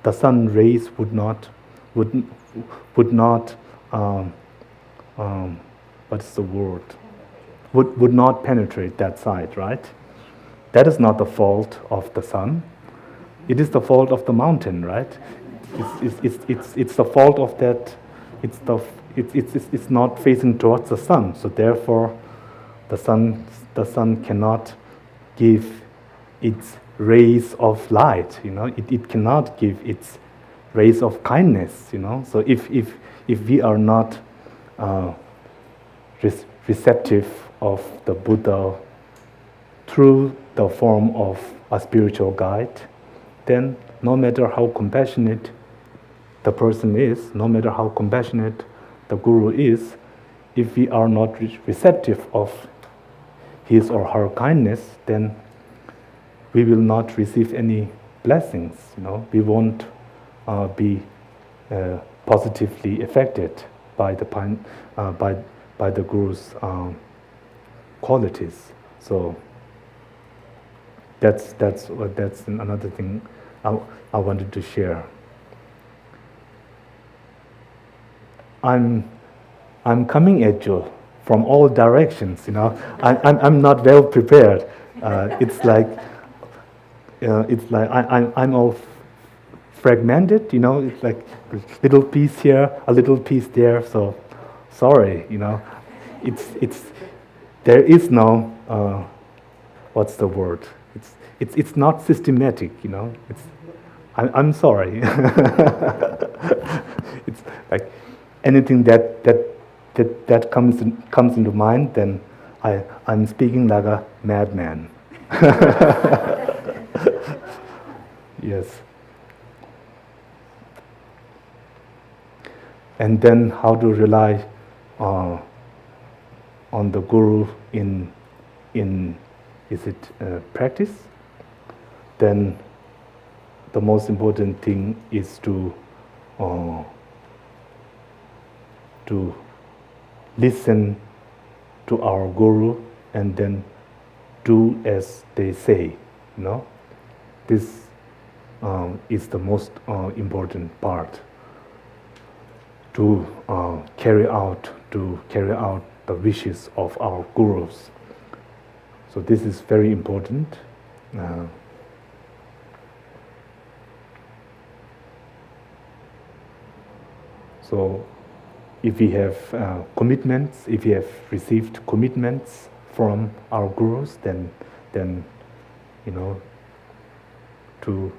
the sun rays would not what's the word? Would not penetrate that side, right? That is not the fault of the sun. It is the fault of the mountain, right? It's the fault of that. It's not facing towards the sun. So therefore, the sun cannot give its rays of light. It cannot give its rays of kindness. So if we are not receptive of the Buddha through the form of a spiritual guide, then no matter how compassionate the person is, no matter how compassionate the Guru is, if we are not receptive of his or her kindness, then we will not receive any blessings. We won't be positively affected by the Guru's qualities. So that's another thing I wanted to share. I'm coming at you from all directions. I'm not well prepared. It's like I'm all fragmented. It's like a little piece here, a little piece there. So sorry. It's there is no what's the word? It's not systematic. I'm sorry. It's like anything that comes into mind, then I'm speaking like a madman. Yes. And then how to rely on the Guru in practice? Then the most important thing is to listen to our Guru and then do as they say. This is the most important part. to carry out the wishes of our gurus. So this is very important. So if we have commitments, if we have received commitments from our gurus, then to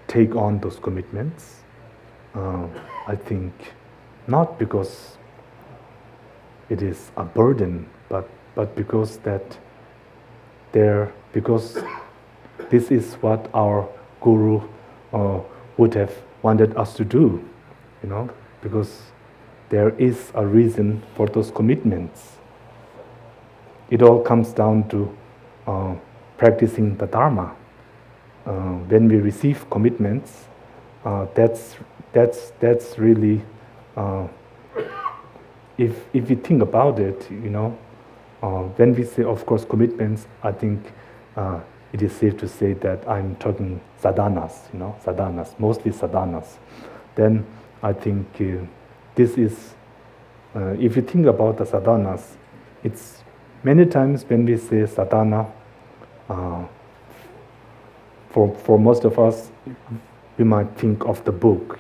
take on those commitments. I think not because it is a burden, but because because this is what our guru would have wanted us to do, because there is a reason for those commitments. It all comes down to practicing the Dharma. When we receive commitments, that's really, if we think about it, when we say, of course, commitments, I think it is safe to say that I'm talking sadhanas, sadhanas, mostly sadhanas. Then I think this is, if you think about the sadhanas, it's many times when we say sadhana, for most of us, we might think of the book,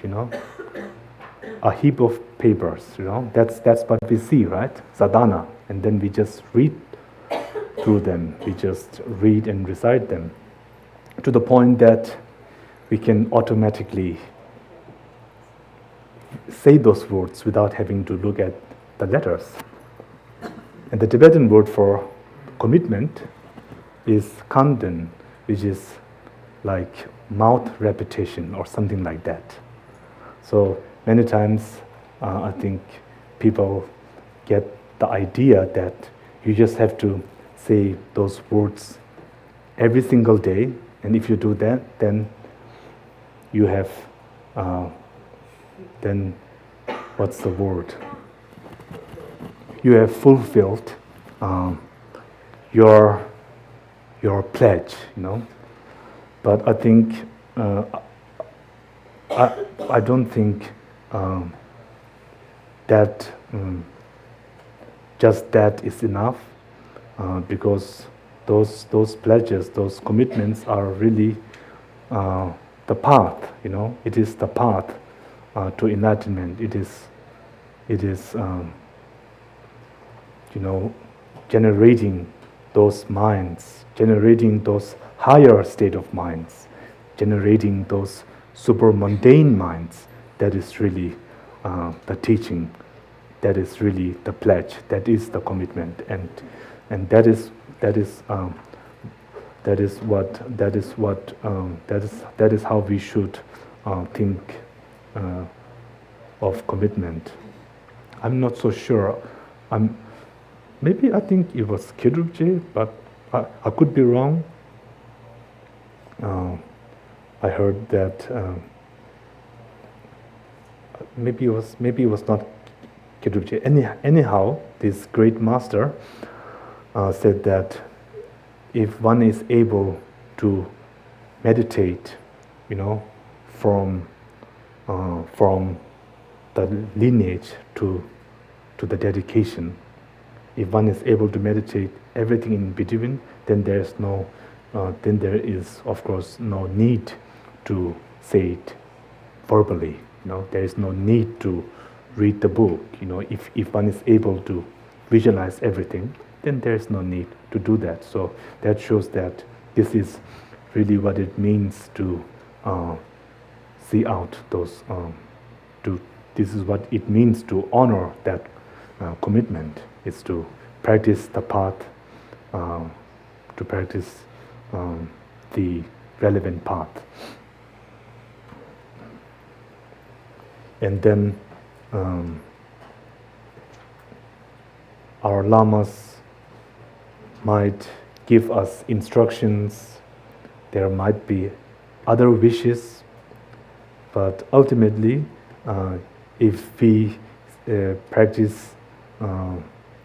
a heap of papers, that's what we see, right? Sadhana, and then we just read through them. We just read and recite them to the point that we can automatically say those words without having to look at the letters. And the Tibetan word for commitment is kandan, which is like mouth repetition or something like that. So many times I think people get the idea that you just have to say those words every single day, and if you do that, then you have, then what's the word? You have fulfilled your pledge, But I think I don't think that just that is enough, because those pledges, those commitments are really the path. It is the path to enlightenment. It is generating those minds, generating those higher state of minds, generating those super mundane minds. That is really the teaching. That is really the pledge. That is the commitment, and that is how we should think of commitment. I'm not so sure. Maybe I think it was Kirubje, but I could be wrong. I heard that maybe it was not Kirubje. Anyhow, this great master said that if one is able to meditate, from the lineage to the dedication, if one is able to meditate everything in between, then there is of course no need to say it verbally. There is no need to read the book. If one is able to visualize everything, then there is no need to do that. So that shows that this is really what it means to see out those. This is what it means to honor that commitment. Is to practice the path, to practice the relevant path. And then our lamas might give us instructions. There might be other wishes, but ultimately, if we practice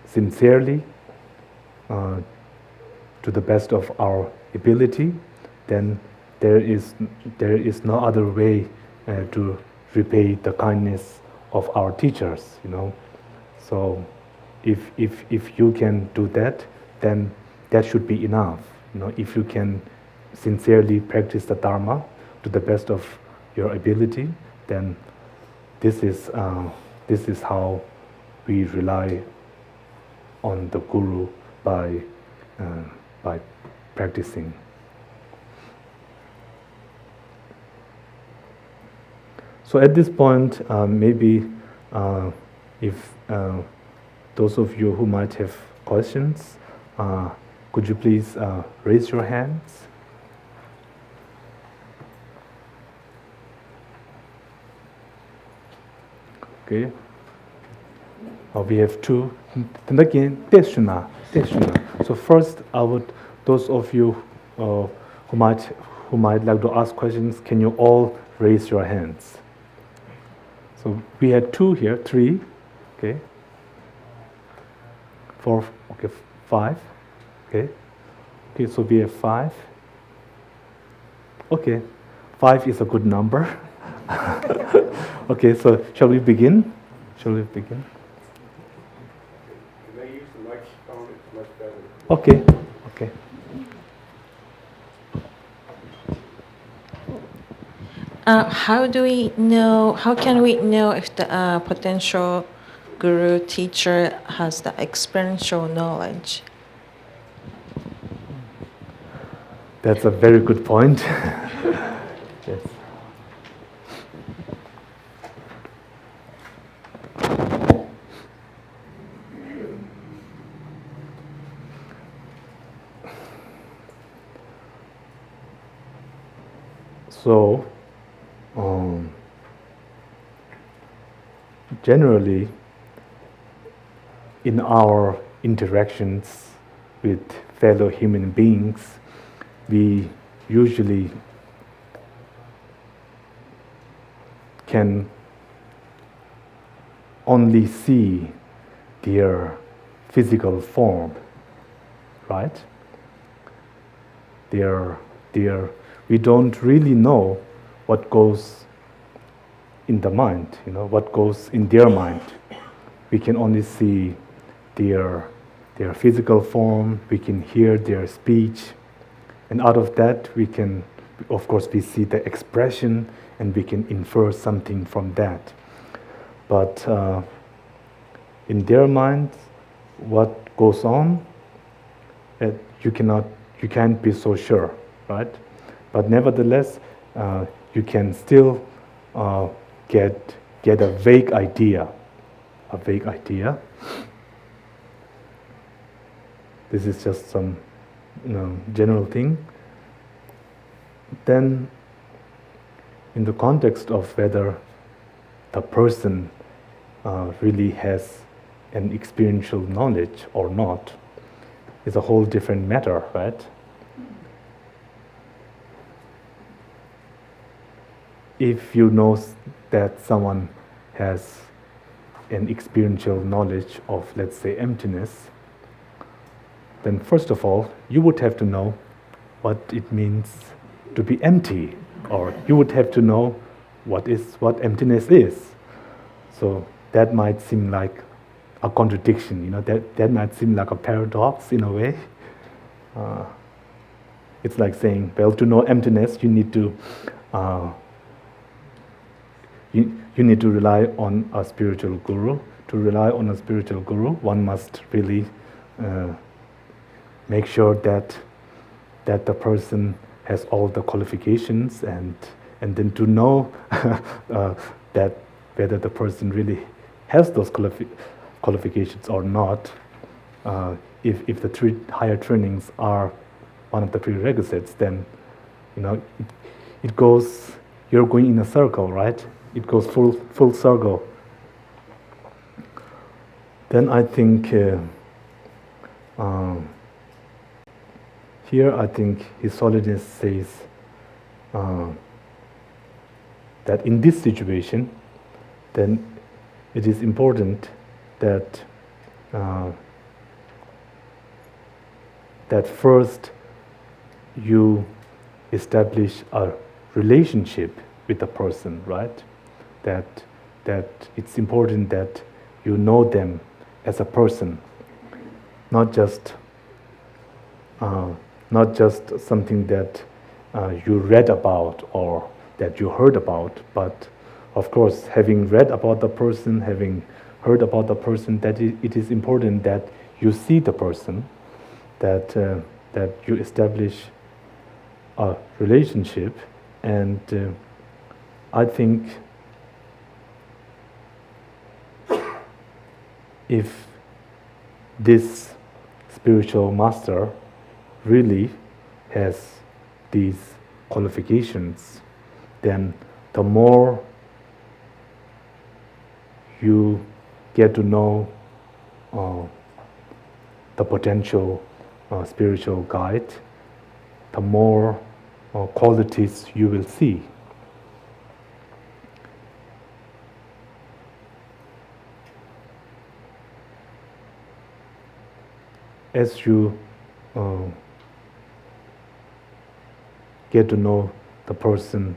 sincerely, to the best of our ability, then there is no other way to repay the kindness of our teachers, you know. So if you can do that, then that should be enough. You know, if you can sincerely practice the Dharma to the best of your ability, then this is how we rely on the Guru by practicing. So at this point, maybe if those of you who might have questions, could you please raise your hands? Okay. We have two. Then again, Deshuna. So first, those of you who might like to ask questions, can you all raise your hands? So we had 2 here, 3, okay, 4, okay, 5, okay, so we have 5. Okay, 5 is a good number. Okay, so shall we begin? Can I use the microphone? It's much better. Okay. How can we know if the potential guru teacher has the experiential knowledge? That's a very good point. Yes. So, generally, in our interactions with fellow human beings, we usually can only see their physical form, right? We don't really know what goes in the mind, you know, what goes in their mind. We can only see their physical form, we can hear their speech, and out of that we can, of course, we see the expression and we can infer something from that. But in their mind, what goes on, you can't be so sure, right? But nevertheless, you can still get a vague idea. This is just some general thing. Then, in the context of whether the person really has an experiential knowledge or not, is a whole different matter, right? If you know that someone has an experiential knowledge of, let's say, emptiness, then first of all, you would have to know what it means to be empty, or you would have to know what emptiness is. So that might seem like a contradiction, you know, that might seem like a paradox in a way. It's like saying, well, to know emptiness, you need to you need to rely on a spiritual guru. To rely on a spiritual guru, one must really make sure that the person has all the qualifications, and then to know that whether the person really has those qualifications or not. If the 3 higher trainings are one of the prerequisites, then it goes. You're going in a circle, right? It goes full circle. Then I think here I think His Holiness says that in this situation, then it is important that that first you establish a relationship with the person, right? That it's important that you know them as a person, not just something that you read about or that you heard about, but of course, having read about the person, having heard about the person, that it is important that you see the person, that you establish a relationship, and I think if this spiritual master really has these qualifications, then the more you get to know the potential spiritual guide, the more qualities you will see. As you get to know the person,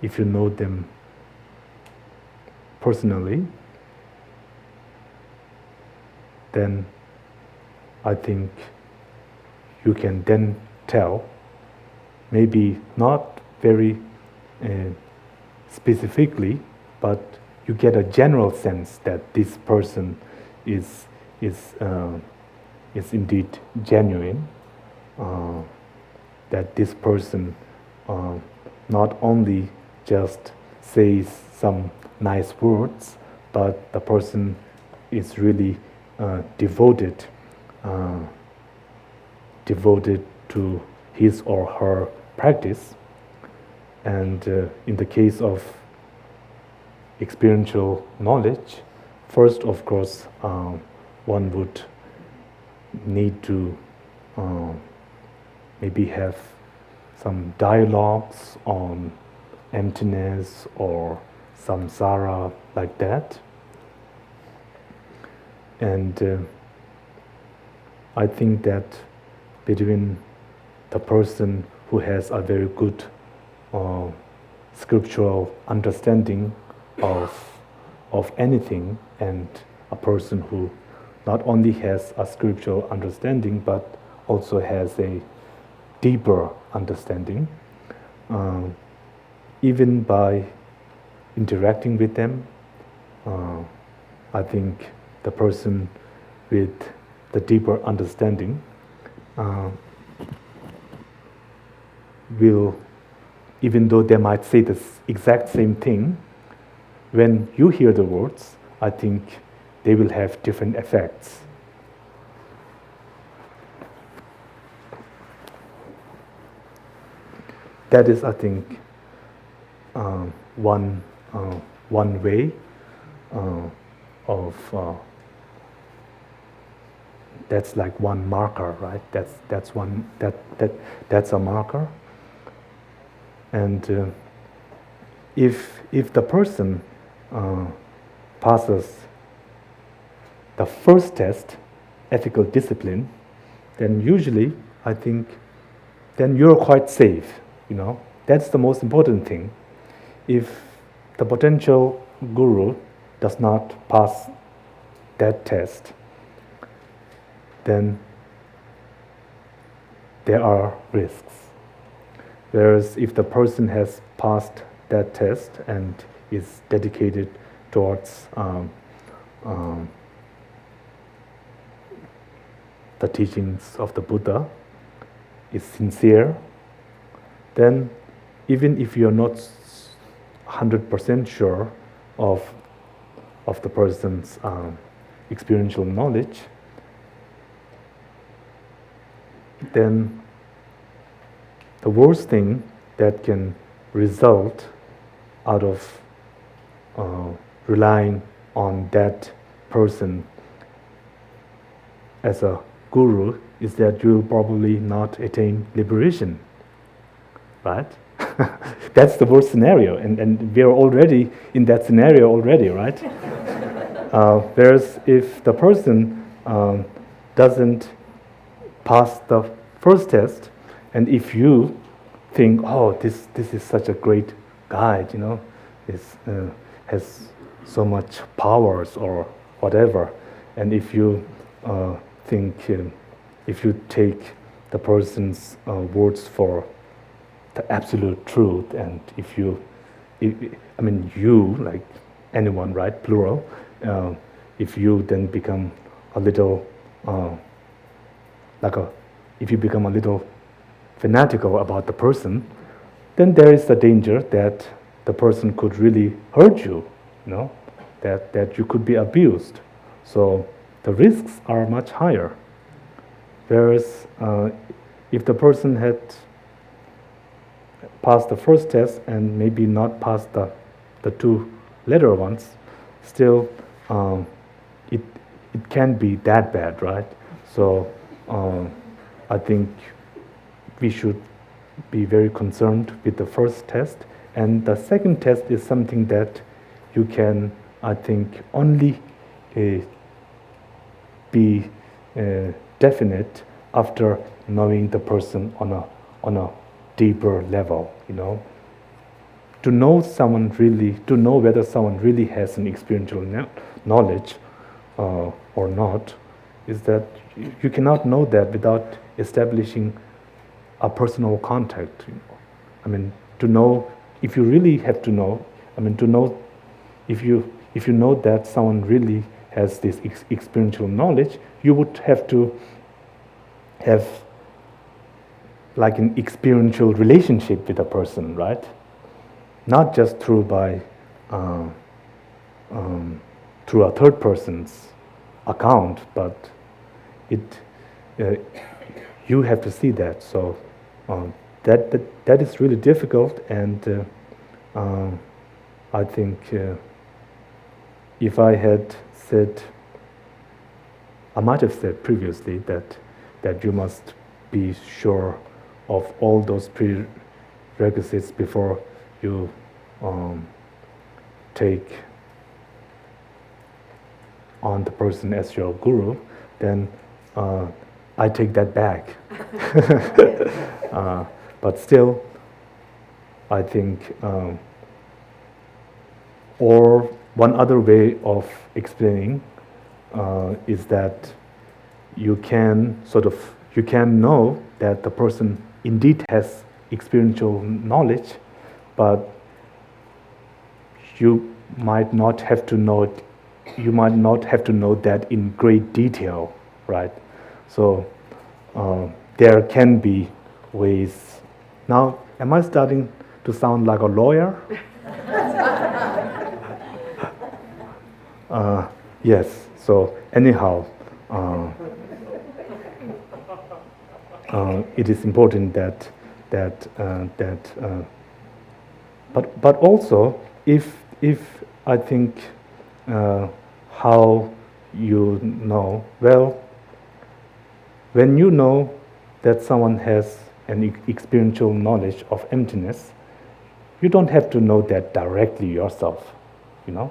if you know them personally, then I think you can then tell, maybe not very specifically, but you get a general sense that this person is indeed genuine, that this person not only just says some nice words, but the person is really devoted to his or her practice. And in the case of experiential knowledge, first, of course, one would need to maybe have some dialogues on emptiness or samsara, like that. And I think that between the person who has a very good scriptural understanding of anything, and a person who not only has a scriptural understanding but also has a deeper understanding, even by interacting with them, I think the person with the deeper understanding will, even though they might say the exact same thing, when you hear the words, I think they will have different effects. That is, I think, one way of that's like one marker, right? That's a marker. And if the person passes the first test, ethical discipline, then usually I think then you're quite safe. That's the most important thing. If the potential guru does not pass that test, then there are risks. Whereas if the person has passed that test and is dedicated towards the teachings of the Buddha, is sincere, then even if you're not 100% sure of the person's experiential knowledge, then the worst thing that can result out of relying on that person as a guru is that you'll probably not attain liberation, right? That's the worst scenario, and we're already in that scenario already, right? Whereas if the person doesn't pass the first test, and if you think, oh, this is such a great guide, is has so much powers or whatever. And if you if you take the person's words for the absolute truth, and if you, you, like anyone, right, plural, if you then become a little, if you become a little fanatical about the person, then there is the danger that the person could really hurt you, that you could be abused. So the risks are much higher. Whereas if the person had passed the first test and maybe not passed the two later ones, still it can't be that bad, right? So I think we should be very concerned with the first test, and the second test is something that you can, I think, only be definite after knowing the person on a deeper level, To know whether someone really has an experiential knowledge or not, is that you cannot know that without establishing a personal contact. To know, if you really have to know, to know, if you know that someone really has this experiential knowledge, you would have to have like an experiential relationship with a person, right? Not just through a third person's account, but you have to see that. So that is really difficult, and I think if I had said, I might have said previously that you must be sure of all those prerequisites before you take on the person as your guru, then I take that back. But still, I think, or one other way of explaining is that you can know that the person indeed has experiential knowledge, but you might not have to know it. You might not have to know that in great detail, right? So there can be ways. Now, am I starting to sound like a lawyer? Yes. So anyhow, it is important that but also if I think how you know, well, when you know that someone has an experiential knowledge of emptiness, you don't have to know that directly yourself, You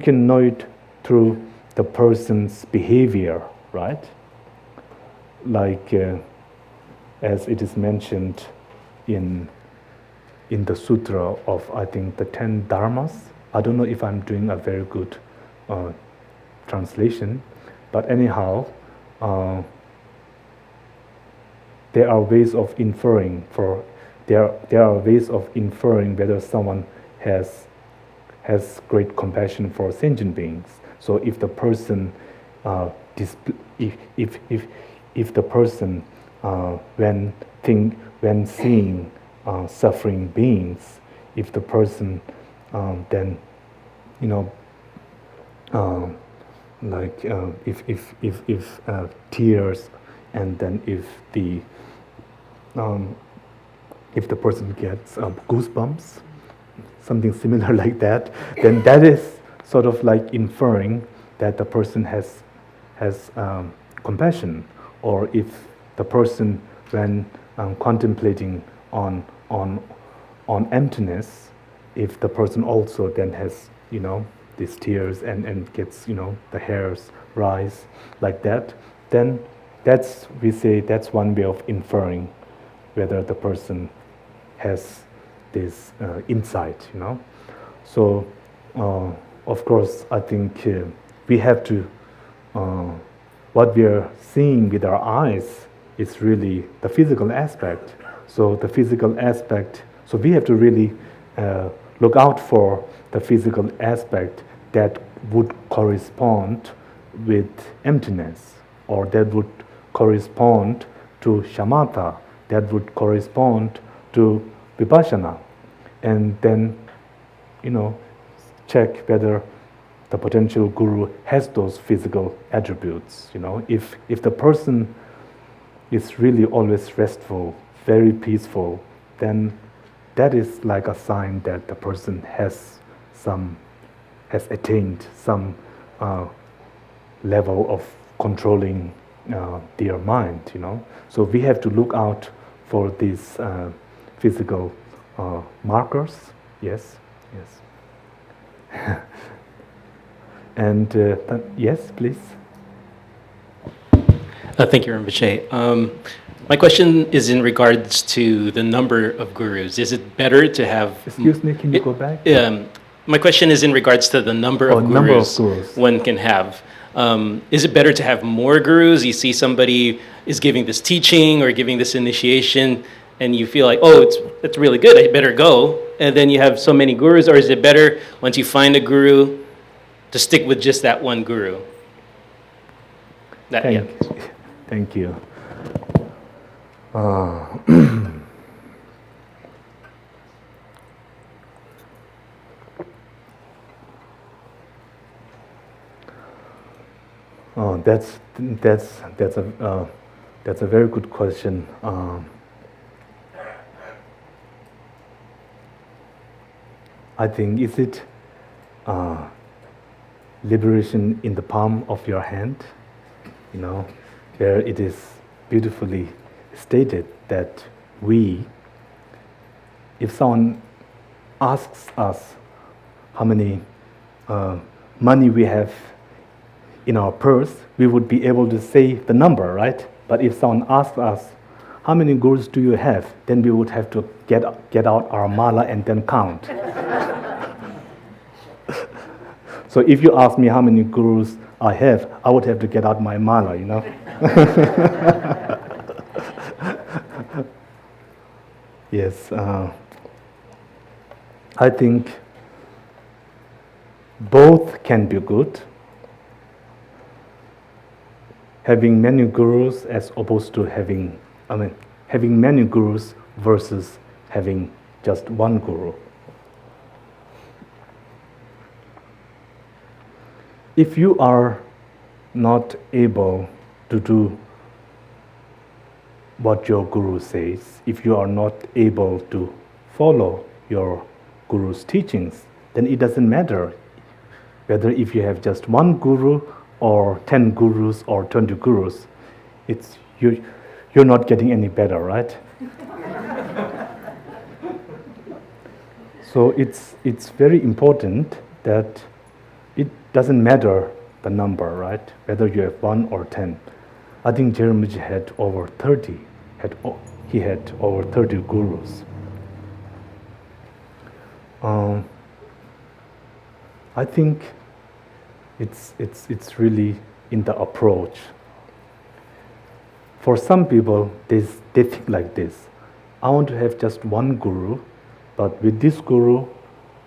can know it through the person's behavior, right? Like as it is mentioned in the sutra of, I think, the 10 dharmas. I don't know if I'm doing a very good translation, but anyhow, there are ways of inferring there are ways of inferring whether someone has great compassion for sentient beings. So if the person if the person when seeing suffering beings, if the person then if tears, and then if the person gets goosebumps, something similar like that, then that is sort of like inferring that the person has compassion. Or if the person, when contemplating on emptiness, if the person also then has these tears and gets the hairs rise like that, then that's one way of inferring whether the person has this insight, you know. So, of course, I think we have to, what we are seeing with our eyes is really the physical aspect. So the physical aspect, so we have to really look out for the physical aspect that would correspond with emptiness, or that would correspond to shamatha, that would correspond to vipassana, and then, you know, check whether the potential guru has those physical attributes. You know, if the person is really always restful, very peaceful, then that is like a sign that the person has attained some level of controlling their mind, you know. So we have to look out for these physical markers. Yes, yes. And yes, please. Thank you, Rinpoche. My question is in regards to the number of gurus. Is it better to have... Excuse me, can you go back? My question is in regards to the number of gurus one can have. Is it better to have more gurus? You see somebody is giving this teaching or giving this initiation, and you feel like, oh, it's really good, I better go. And then you have so many gurus, or is it better once you find a guru to stick with just that one guru? Thank you. That's a very good question. I think, is it liberation in the palm of your hand? You know, where it is beautifully stated that if someone asks us how many money we have in our purse, we would be able to say the number, right? But if someone asks us, how many gurus do you have? Then we would have to get out our mala and then count. So if you ask me how many gurus I have, I would have to get out my mala, you know. Yes, I think both can be good. Having many gurus as opposed to having many gurus versus having just one guru. If you are not able to do what your guru says, if you are not able to follow your guru's teachings, then it doesn't matter whether if you have just one guru or 10 gurus or 20 gurus, you're not getting any better, right? So it's very important that it doesn't matter the number, right? Whether you have 1 or 10. I think Rinpoche had over 30. He had over 30 gurus. I think it's really in the approach. For some people, they think like this: I want to have just one guru, but with this guru,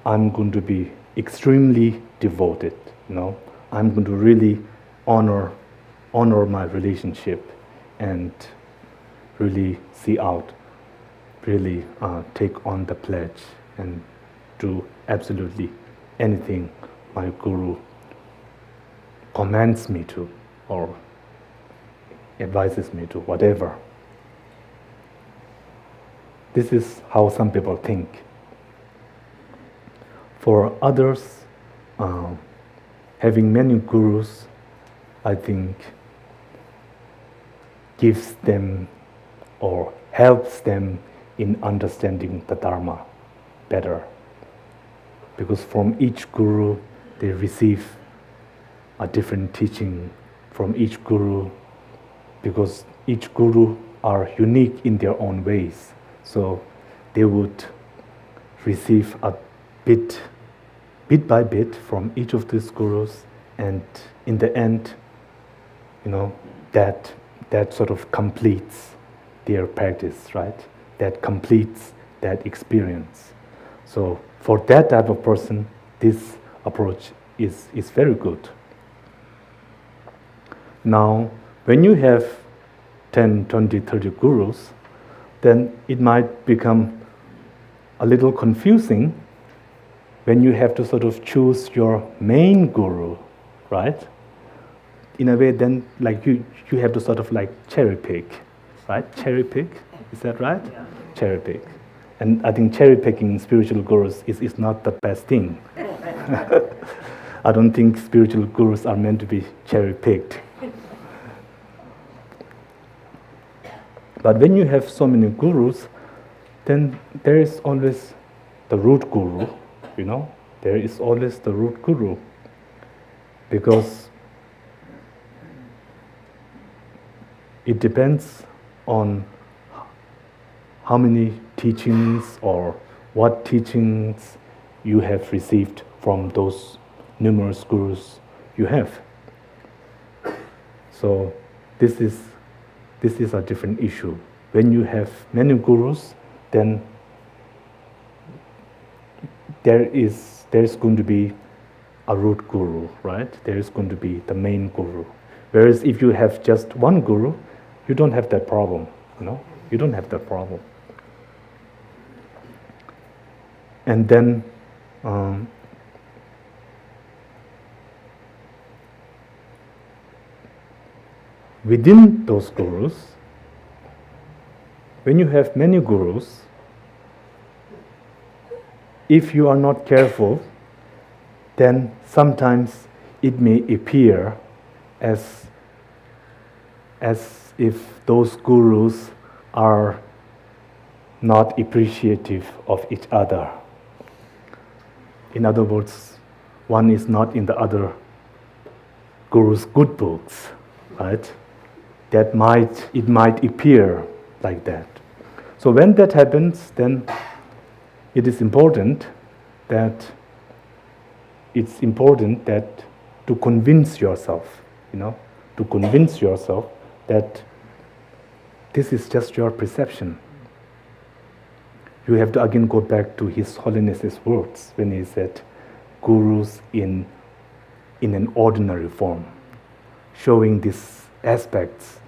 I'm going to be extremely devoted. You know, I'm going to really honor my relationship and really see out, really take on the pledge and do absolutely anything my guru commands me to or advises me to, whatever. This is how some people think. For others, having many gurus, I think, gives them or helps them in understanding the Dharma better. Because from each guru, they receive a different teaching from each guru, because each guru are unique in their own ways. So they would receive a bit by bit from each of these gurus, and in the end, that sort of completes their practice, right? That completes that experience. So for that type of person, this approach is very good. Now, when you have 10, 20, 30 gurus, then it might become a little confusing when you have to sort of choose your main guru, right? In a way, then like you have to sort of like cherry pick, right? Cherry pick, is that right? Yeah. Cherry pick. And I think cherry picking spiritual gurus is not the best thing. I don't think spiritual gurus are meant to be cherry picked. But when you have so many gurus, then there is always the root guru, There is always the root guru. Because it depends on how many teachings or what teachings you have received from those numerous gurus you have. So this is a different issue. When you have many gurus, then there is going to be a root guru, right? There is going to be the main guru. Whereas if you have just one guru, you don't have that problem, You don't have that problem. And then within those gurus, when you have many gurus, if you are not careful, then sometimes it may appear as if those gurus are not appreciative of each other. In other words, one is not in the other guru's good books, right? It might appear like that. So when that happens, then it is important that to convince yourself, that this is just your perception. You have to again go back to His Holiness's words when he said, gurus in an ordinary form, showing these aspects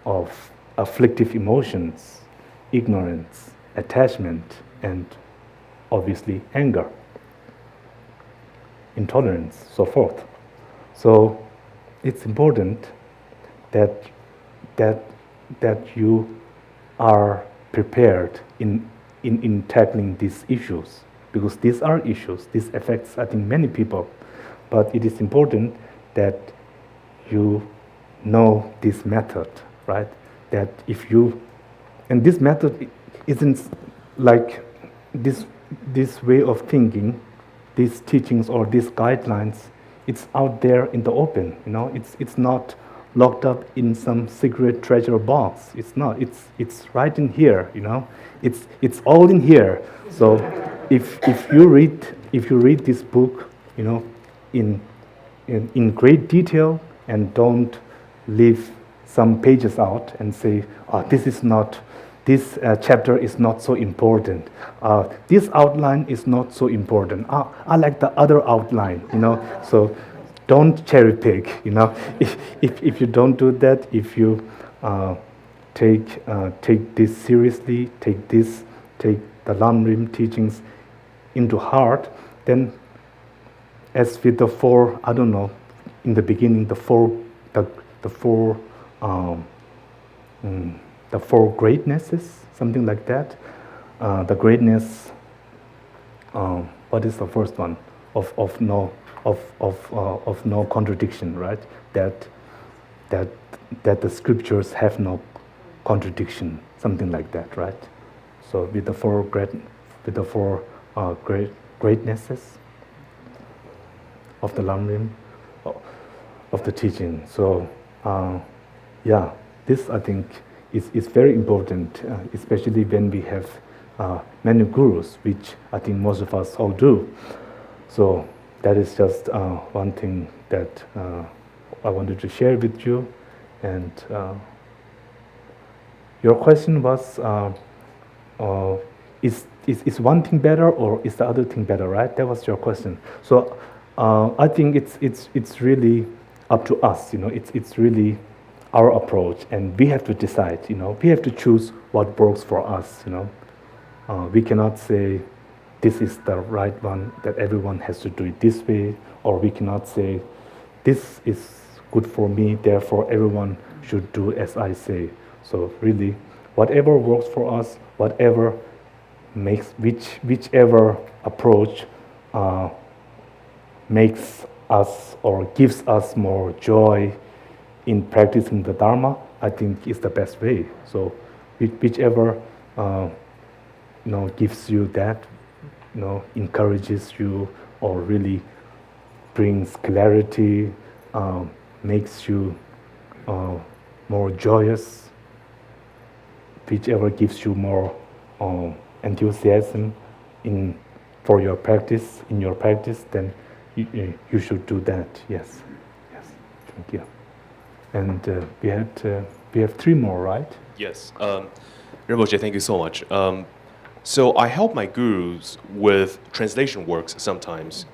of afflictive emotions, ignorance, attachment, and obviously anger, intolerance, so forth. So it's important that you are prepared in tackling these issues, because these are issues. This affects, I think, many people. But it is important that you know this method, right? That if you, and this method isn't like this way of thinking, these teachings or these guidelines, it's out there in the open, it's not locked up in some secret treasure box. It's not. It's right in here, It's all in here. So if you read this book, in great detail, and don't leave some pages out and say, this chapter is not so important. This outline is not so important. I like the other outline, So don't cherry pick, If you don't do that, if you take this seriously, take the Lam Rim teachings into heart, then as with the four, I don't know, in the beginning, the four greatnesses, something like that. The greatness. What is the first one? Of no contradiction, right? That the scriptures have no contradiction, something like that, right? So with the four greatnesses of the Lam Rim, of the teaching. So this I think is very important, especially when we have many gurus, which I think most of us all do. So that is just one thing that I wanted to share with you. And your question was, is one thing better or is the other thing better, right? That was your question. So I think it's really up to us, it's really our approach, and we have to decide, we have to choose what works for us, we cannot say this is the right one, that everyone has to do it this way, or we cannot say this is good for me, therefore everyone should do as I say. So really, whatever works for us, whatever makes, whichever approach makes us or gives us more joy in practicing the Dharma, I think is the best way. So whichever gives you that, encourages you or really brings clarity, makes you more joyous, whichever gives you more enthusiasm for your practice, in your practice, then you should do that. Yes, thank you. And we have 3 more, right? Yes. Rinpoche, thank you so much. So I help my gurus with translation works sometimes.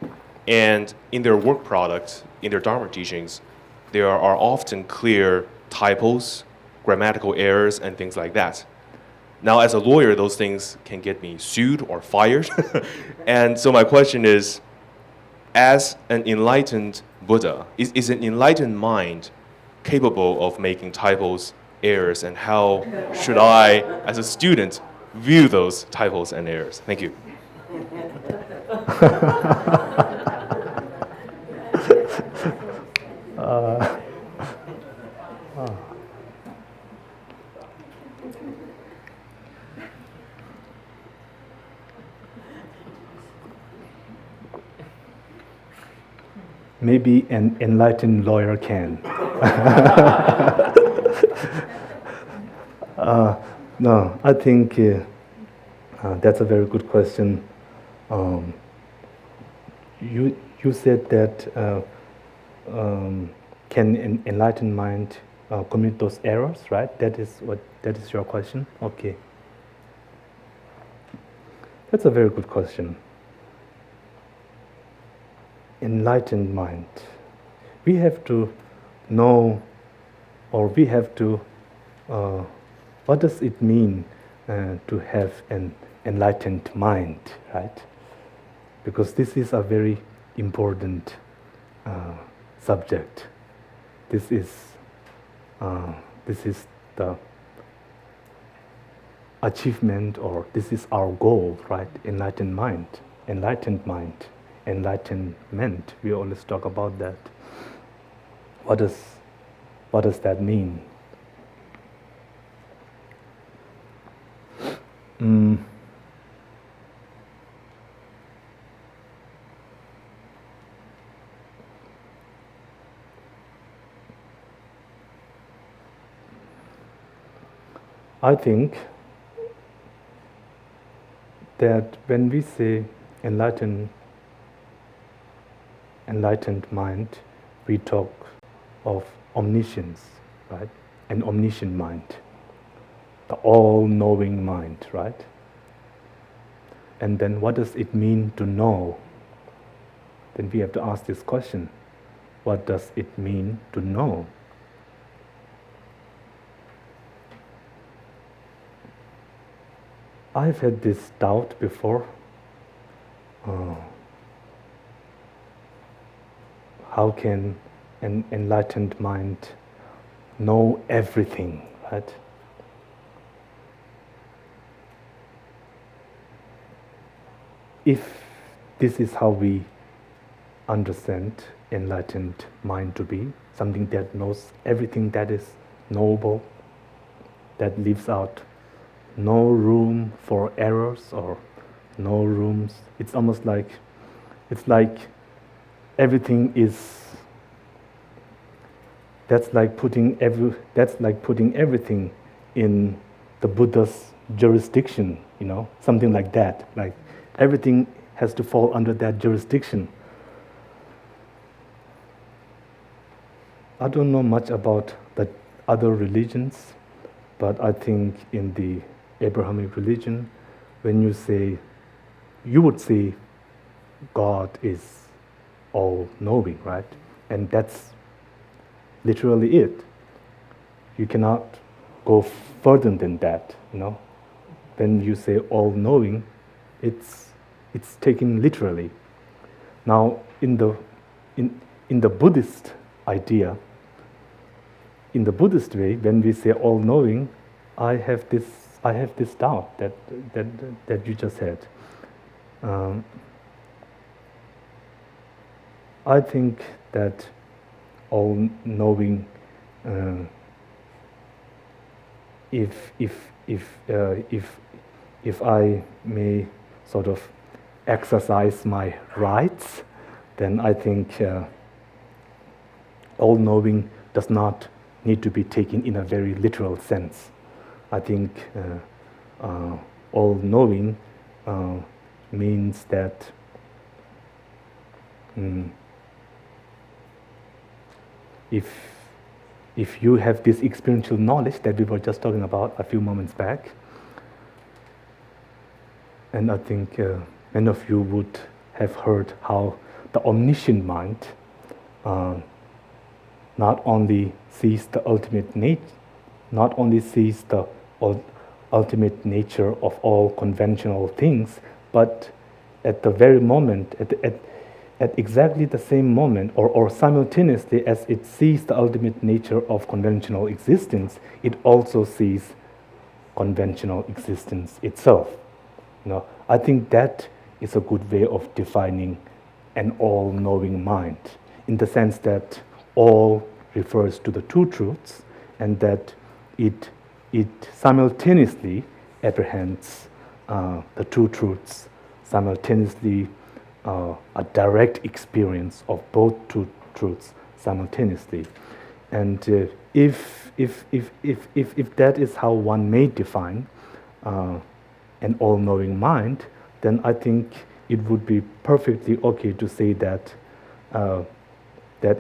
And in their work product, in their Dharma teachings, there are often clear typos, grammatical errors, and things like that. Now, as a lawyer, those things can get me sued or fired. And so my question is, as an enlightened Buddha, is an enlightened mind capable of making typos, errors, and how should I, as a student, view those typos and errors? Thank you. Maybe an enlightened lawyer can. No, I think that's a very good question. You said that can an enlightened mind commit those errors, right? That is your question? Okay. That's a very good question. Enlightened mind. We have to know, or we have to, what does it mean to have an enlightened mind, right? Because this is a very important subject. This is the achievement, or this is our goal, right? Enlightened mind, enlightenment. We always talk about that. What does that mean? I think that when we say enlightened mind, we talk of omniscience, right? An omniscient mind, the all-knowing mind, right? And then what does it mean to know? Then we have to ask this question: what does it mean to know? I've had this doubt before. How can an enlightened mind know everything, right? If this is how we understand enlightened mind to be, something that knows everything that is knowable, that leaves out no room for errors or no rooms. It's almost like, everything is, that's like putting everything in the Buddha's jurisdiction, something like that. Like everything has to fall under that jurisdiction. I don't know much about the other religions, but I think in the Abrahamic religion, when you would say God is all-knowing, right? And that's literally it. You cannot go further than that, When you say all-knowing, it's taken literally. Now, in the Buddhist idea, in the Buddhist way, when we say all-knowing, I have this doubt that you just had. I think that all-knowing, if I may sort of exercise my rights, then I think all-knowing does not need to be taken in a very literal sense. I think all-knowing means that if you have this experiential knowledge that we were just talking about a few moments back, and I think many of you would have heard how the omniscient mind not only sees the ultimate nature of all conventional things, but at the very moment, at exactly the same moment, or simultaneously as it sees the ultimate nature of conventional existence, it also sees conventional existence itself. I think that is a good way of defining an all-knowing mind, in the sense that all refers to the two truths, and that it simultaneously apprehends the two truths, simultaneously a direct experience of both two truths simultaneously. And if that is how one may define an all-knowing mind, then I think it would be perfectly okay to say that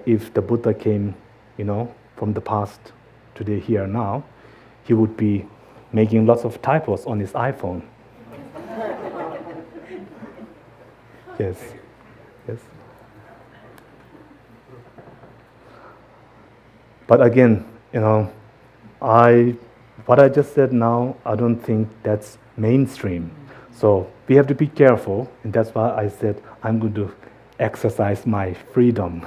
if the Buddha came, from the past, today, here, now, he would be making lots of typos on his iPhone. Yes. But again, what I just said now, I don't think that's mainstream. So we have to be careful, and that's why I said I'm going to exercise my freedom.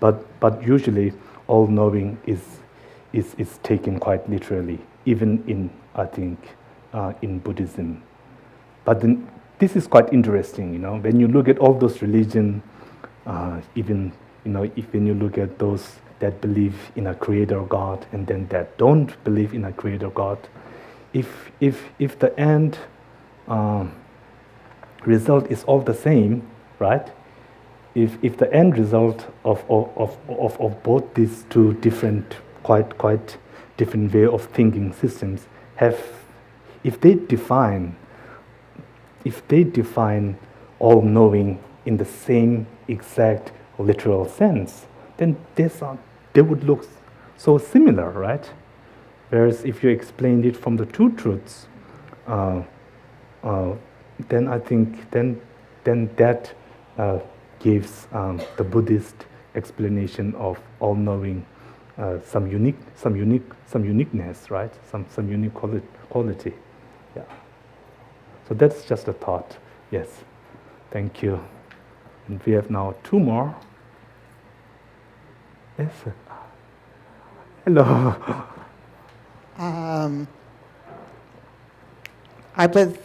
But usually, all-knowing is taken quite literally, even in, I think, in Buddhism. But then, this is quite interesting, when you look at all those religions, even, when you look at those that believe in a creator God and then that don't believe in a creator God, if the end result is all the same, right? If the end result of both these two different, quite different way of thinking systems if they define all-knowing in the same exact literal sense, then they would look so similar, right? Whereas if you explained it from the two truths, then I think then that gives the Buddhist explanation of all-knowing some uniqueness, right? Some unique quality. Yeah. So that's just a thought. Yes. Thank you. And we have now two more. Yes. Hello. I was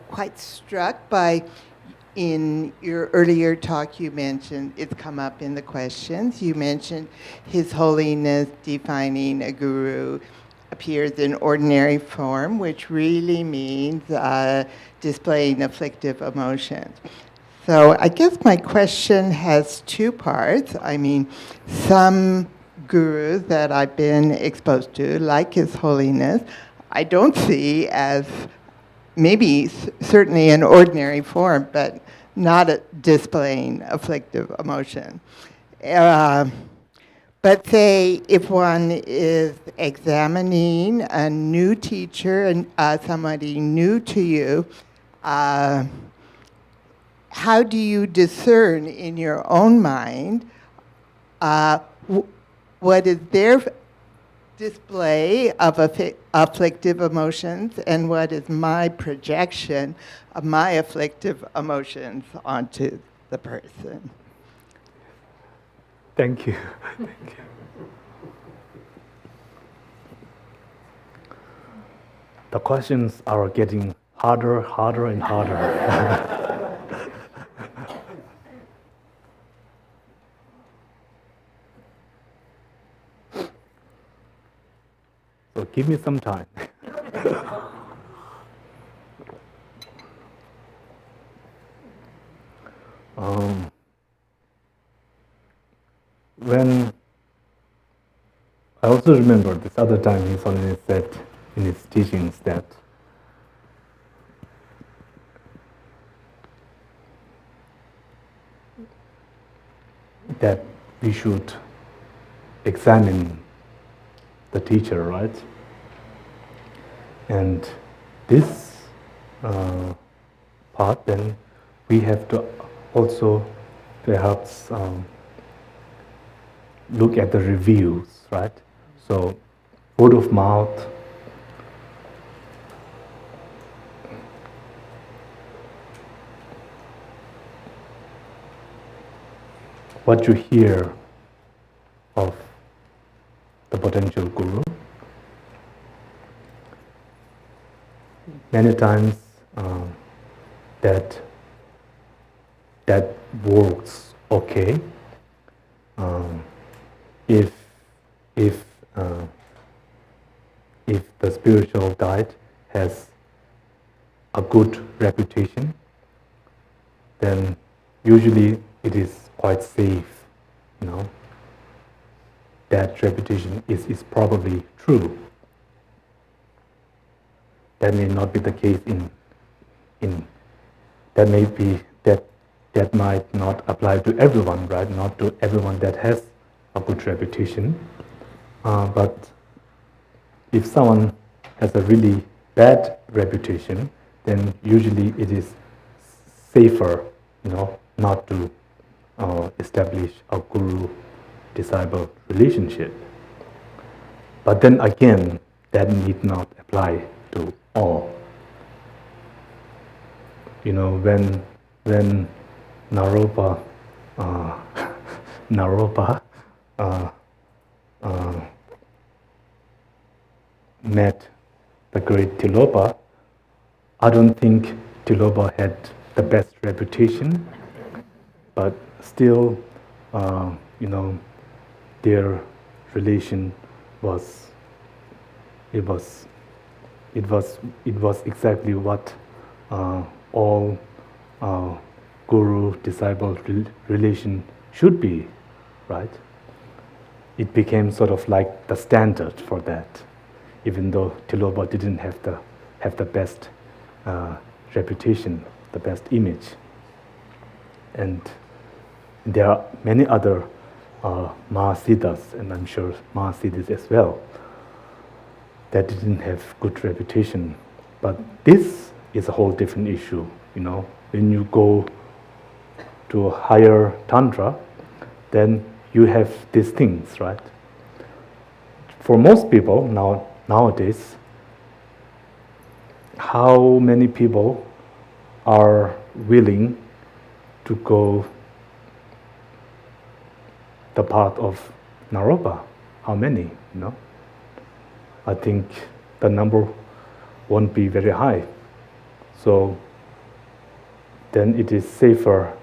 quite struck by, in your earlier talk, you mentioned, it's come up in the questions, you mentioned His Holiness defining a guru appears in ordinary form, which really means displaying afflictive emotions. So I guess my question has two parts. I mean, some gurus that I've been exposed to, like His Holiness, I don't see as maybe certainly an ordinary form, but not displaying afflictive emotion. But say if one is examining a new teacher and somebody new to you, how do you discern in your own mind what is their display of afflictive emotions and what is my projection of my afflictive emotions onto the person? Thank you. Thank you. The questions are getting harder and harder. So give me some time. When I also remember this other time he suddenly said in his teachings that we should examine the teacher, right? And this part, then we have to also perhaps look at the reviews, right? So word of mouth, what you hear of the potential guru. Many times that works okay if the spiritual guide has a good reputation, then usually it is quite safe, you know. That reputation is probably true. That may not be the case in that may be that might not apply to everyone, right? Not to everyone that has a good reputation. But if someone has a really bad reputation, then usually it is safer, you know, not to establish a guru-disciple relationship. But then again, that need not apply to all. You know, when Naropa met the great Tilopa, I don't think Tilopa had the best reputation, but still, you know, their relation was exactly what all guru-disciple relation should be, right? It became sort of like the standard for that, even though Tilopa didn't have the best reputation, the best image. And there are many other Mahasiddhas, and I'm sure Mahasiddhas as well, that didn't have good reputation. But this is a whole different issue, you know. When you go to a higher tantra, then you have these things, right? For most people nowadays, how many people are willing to go the path of Naropa? How many, you know? I think the number won't be very high. So then it is safer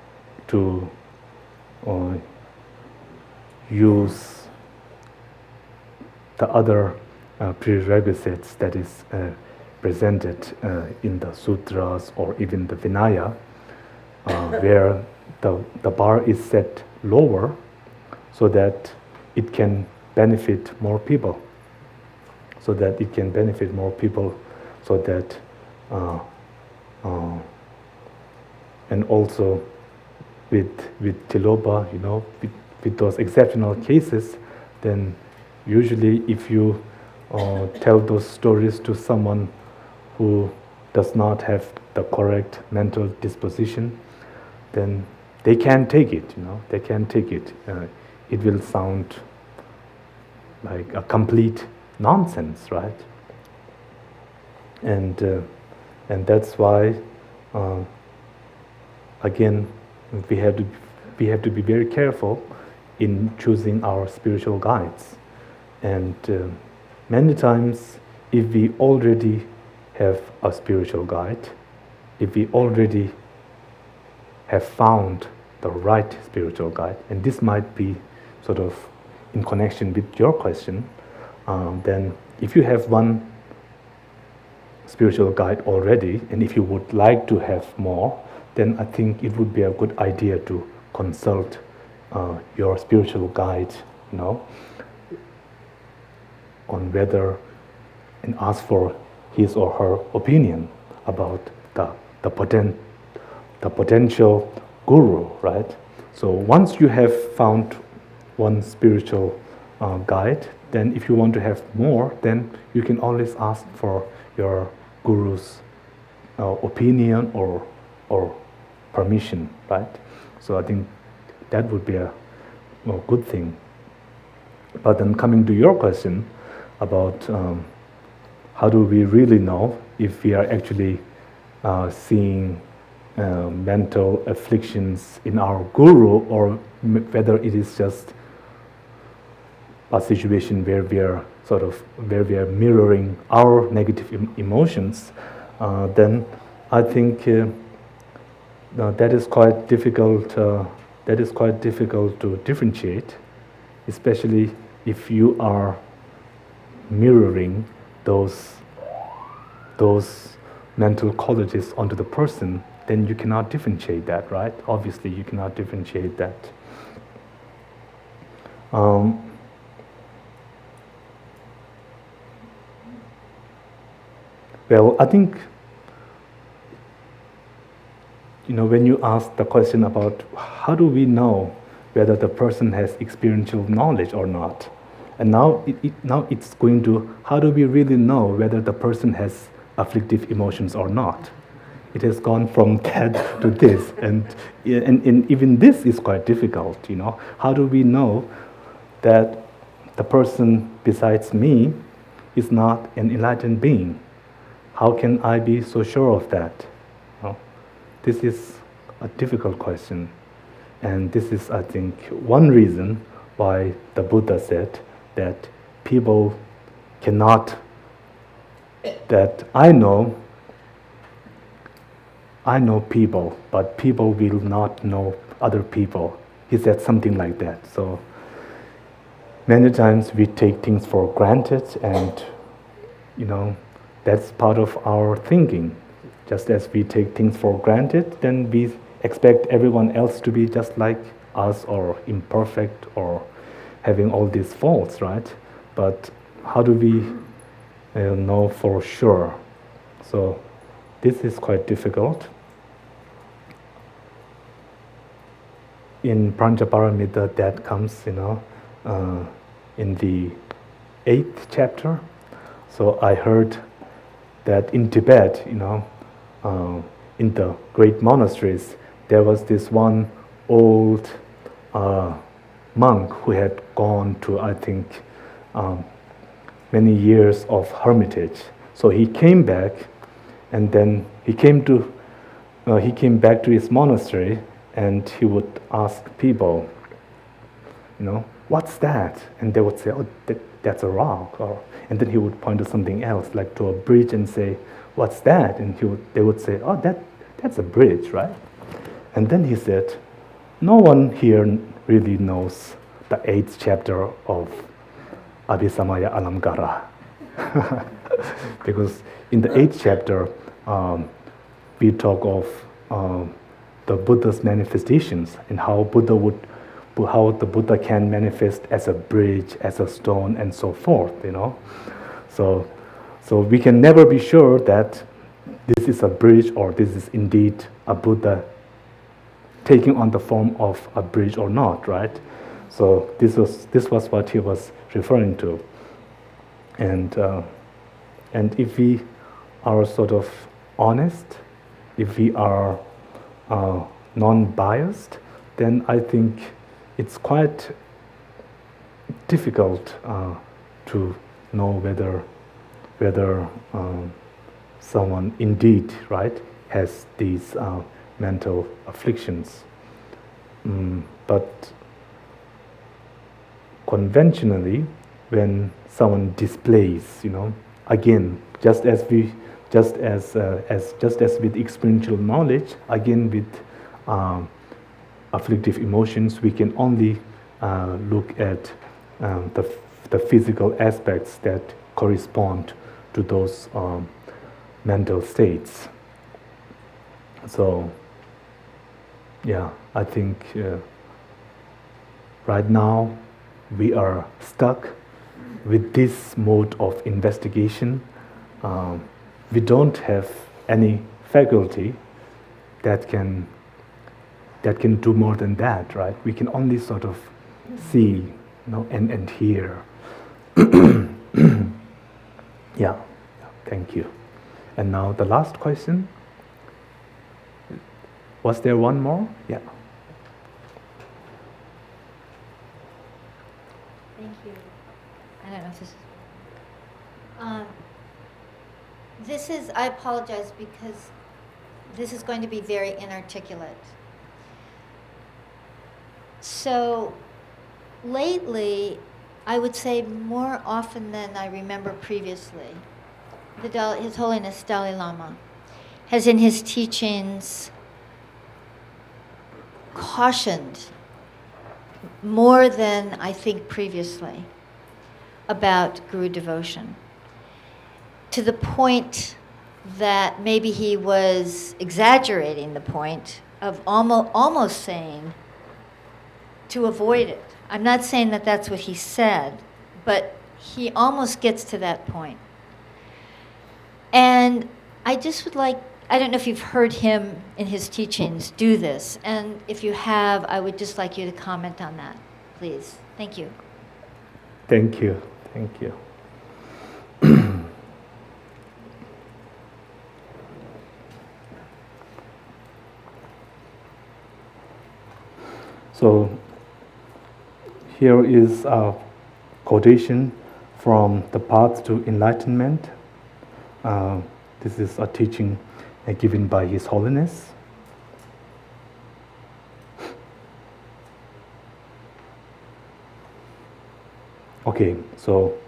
to use the other prerequisites that is presented in the sutras or even the Vinaya, where the bar is set lower so that it can benefit more people. so that it can benefit more people, so that and also with Tilopa, with those exceptional cases, then usually if you tell those stories to someone who does not have the correct mental disposition, then they can't take it, they can't take it. It will sound like a complete nonsense, right? And that's why, again, we have to be very careful in choosing our spiritual guides. And many times, if we already have a spiritual guide, if we already have found the right spiritual guide, and this might be sort of in connection with your question, then if you have one spiritual guide already, and if you would like to have more, then I think it would be a good idea to consult your spiritual guide, on whether, and ask for his or her opinion about the potential guru, right? So once you have found one spiritual guide, then if you want to have more, then you can always ask for your guru's opinion or permission, right? So I think that would be a good thing. But then coming to your question about how do we really know if we are actually seeing mental afflictions in our guru, or whether it is just a situation where we are mirroring our negative emotions, then I think that is quite difficult. That is quite difficult to differentiate, especially if you are mirroring those mental qualities onto the person. Then you cannot differentiate that, right? Obviously, you cannot differentiate that. Well, I think, when you ask the question about how do we know whether the person has experiential knowledge or not, and now it's going to, how do we really know whether the person has afflictive emotions or not? It has gone from that to this, and even this is quite difficult, How do we know that the person besides me is not an enlightened being? How can I be so sure of that? This is a difficult question, and this is, I think, one reason why the Buddha said that people cannot, that I know people, but people will not know other people. He said something like that. So many times we take things for granted, and that's part of our thinking. Just as we take things for granted, then we expect everyone else to be just like us, or imperfect, or having all these faults, right? But how do we know for sure? So this is quite difficult. In Pranchaparamita, that comes, in the 8th chapter. So I heard that in Tibet, in the great monasteries, there was this one old monk who had gone to, I think, many years of hermitage. So he came back, and then he came back to his monastery, and he would ask people, what's that? And they would say, oh, that's a rock. And then he would point to something else, like to a bridge, and say, what's that? And they would say, oh, that's a bridge, right? And then he said, no one here really knows the 8th chapter of Abhisamaya Alamkara. Because in the 8th chapter, we talk of the Buddha's manifestations, and how the Buddha can manifest as a bridge, as a stone, and so forth, So we can never be sure that this is a bridge or this is indeed a Buddha taking on the form of a bridge or not, right? So this was what he was referring to. And if we are sort of honest, if we are non-biased, then I think it's quite difficult to know whether someone indeed, right, has these mental afflictions. But conventionally, when someone displays, again, just as with experiential knowledge, again with afflictive emotions, we can only look at the physical aspects that correspond to those mental states. So, yeah, I think right now we are stuck with this mode of investigation. We don't have any faculty that can do more than that, right? We can only sort of see, and hear. Yeah, thank you. And now the last question. Was there one more? Yeah. Thank you. I don't know if this is, I apologize because this is going to be very inarticulate. So lately, I would say more often than I remember previously, His Holiness Dalai Lama has in his teachings cautioned more than I think previously about Guru devotion, to the point that maybe he was exaggerating the point of almost saying to avoid it. I'm not saying that that's what he said, but he almost gets to that point. And I just would like, I don't know if you've heard him in his teachings do this, and if you have, I would just like you to comment on that, please. Thank you. Thank you. Thank you. So here is a quotation from The Path to Enlightenment. This is a teaching given by His Holiness. Okay, so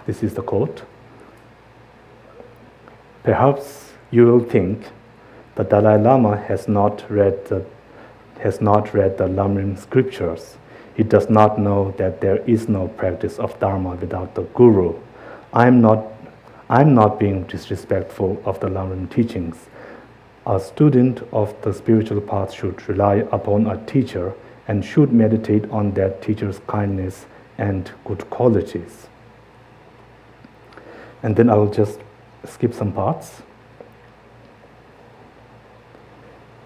this is the quote. Perhaps you will think the Dalai Lama has not read the Lamrim scriptures. He does not know that there is no practice of Dharma without the Guru. I'm not being disrespectful of the Lamrim teachings. A student of the spiritual path should rely upon a teacher and should meditate on that teacher's kindness and good qualities. And then I will just skip some parts.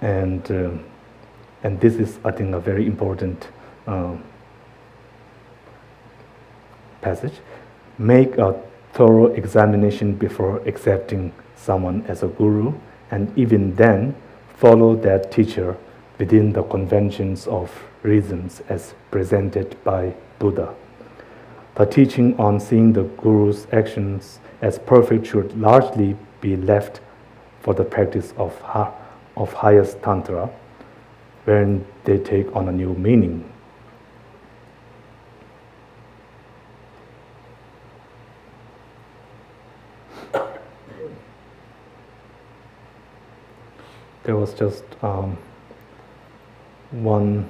And this is, I think, a very important passage. Make a thorough examination before accepting someone as a guru, and even then, follow that teacher within the conventions of reasons as presented by Buddha. The teaching on seeing the guru's actions as perfect should largely be left for the practice of highest tantra, wherein they take on a new meaning. There was just one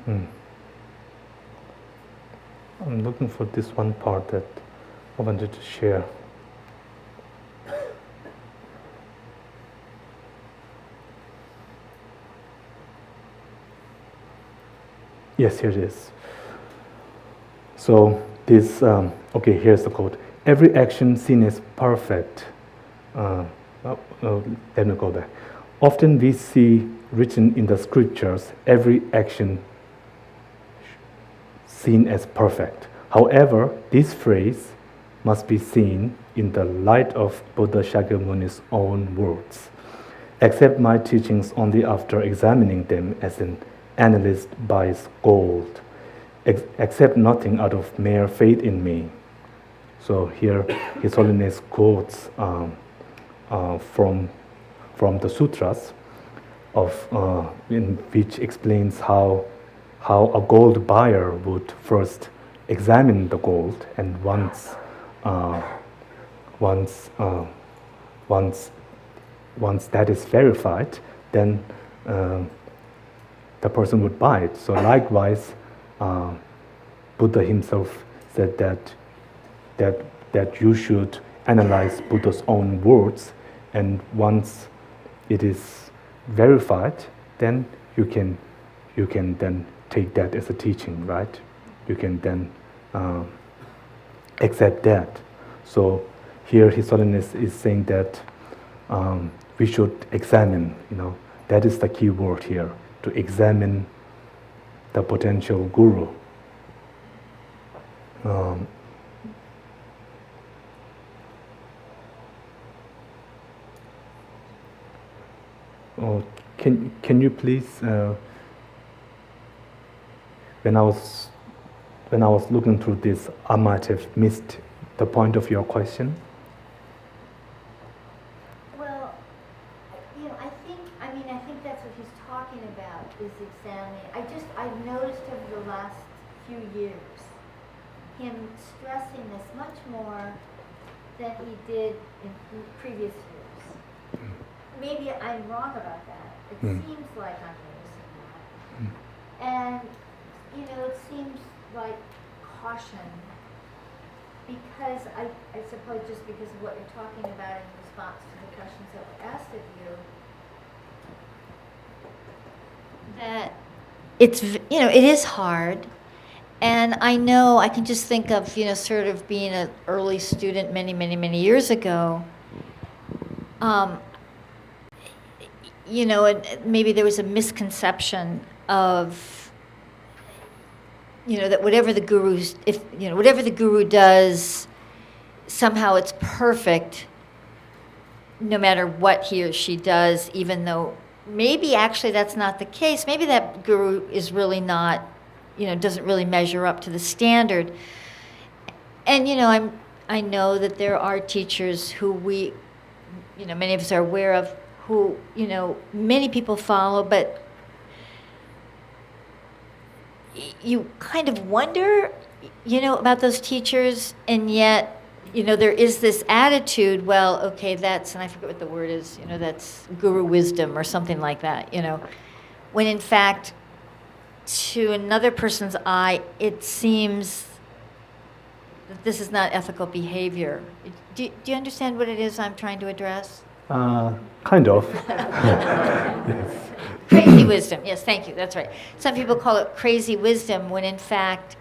I'm looking for this one part that I wanted to share. Yes, here it is. So this, okay, here's the quote. Every action seen as perfect. Let me go back. Often we see written in the scriptures every action seen as perfect. However, this phrase must be seen in the light of Buddha Shakyamuni's own words. Accept my teachings only after examining them as an analyst buys gold. Accept nothing out of mere faith in me. So here, His Holiness quotes from the sutras in which explains how a gold buyer would first examine the gold, and once that is verified, then the person would buy it. So likewise, Buddha himself said that you should analyze Buddha's own words, and once it is verified, then you can then take that as a teaching, right? You can then accept that. So here His Holiness is saying that we should examine, that is the key word here, to examine the potential guru. Can you please, when I was looking through this, I might have missed the point of your question. Well, I think that's what he's talking about, is examining. I've noticed over the last few years him stressing this much more than he did in previous years. Maybe I'm wrong about that. It seems like I'm noticing that. And, it seems like caution, because I suppose just because of what you're talking about in response to the questions that were asked of you, that it is hard. And I know, I can just think of, sort of being an early student many, many, many years ago. And maybe there was a misconception of, that whatever the guru does, somehow it's perfect, no matter what he or she does, even though maybe actually that's not the case. Maybe that guru is really not, doesn't really measure up to the standard. And, I know that there are teachers who we, many of us are aware of, who, many people follow, but you kind of wonder, about those teachers, and yet, there is this attitude, well, okay, that's, and I forget what the word is, that's guru wisdom or something like that, when in fact, to another person's eye, it seems that this is not ethical behavior. Do you understand what it is I'm trying to address? Kind of. Yes. Crazy wisdom. Yes, thank you. That's right. Some people call it crazy wisdom when in fact,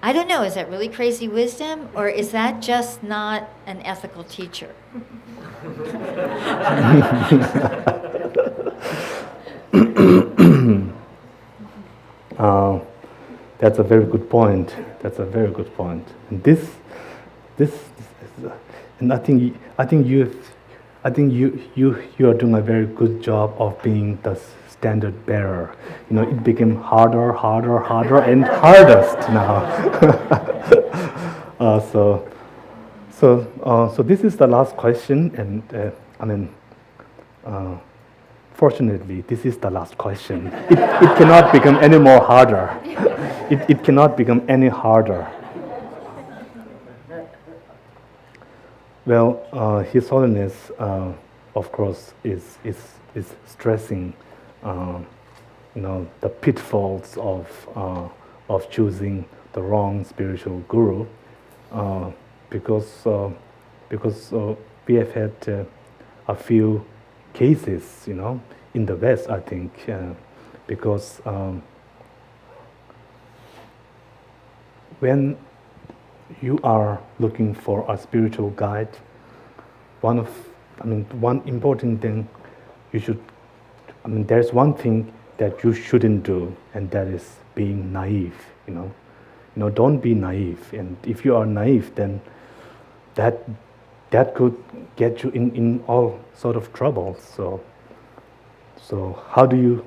I don't know, is that really crazy wisdom, or is that just not an ethical teacher? That's a very good point. That's a very good point. And this, and I think you are doing a very good job of being the standard bearer. It became harder, and hardest now. So this is the last question, and fortunately, this is the last question. It cannot become any more harder. It cannot become any harder. Well, His Holiness, of course, is stressing the pitfalls of choosing the wrong spiritual guru, because we have had a few cases, in the West, I think, because when you are looking for a spiritual guide, one important thing there's one thing that you shouldn't do, and that is being naive, don't be naive. And if you are naive, then that could get you in all sort of trouble. So how do you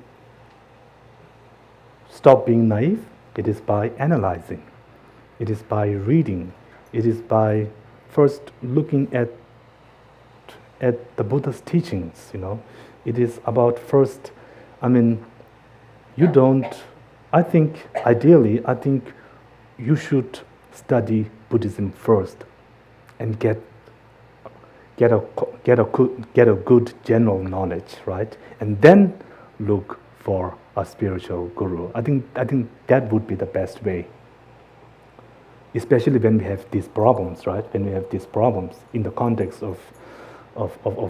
stop being naive? It is by analyzing. It is by reading. It is by first looking at the Buddha's teachings, It is about first, ideally, you should study Buddhism first and get a good general knowledge, right? And then look for a spiritual guru. I think that would be the best way. Especially when we have these problems, right? When we have these problems in the context of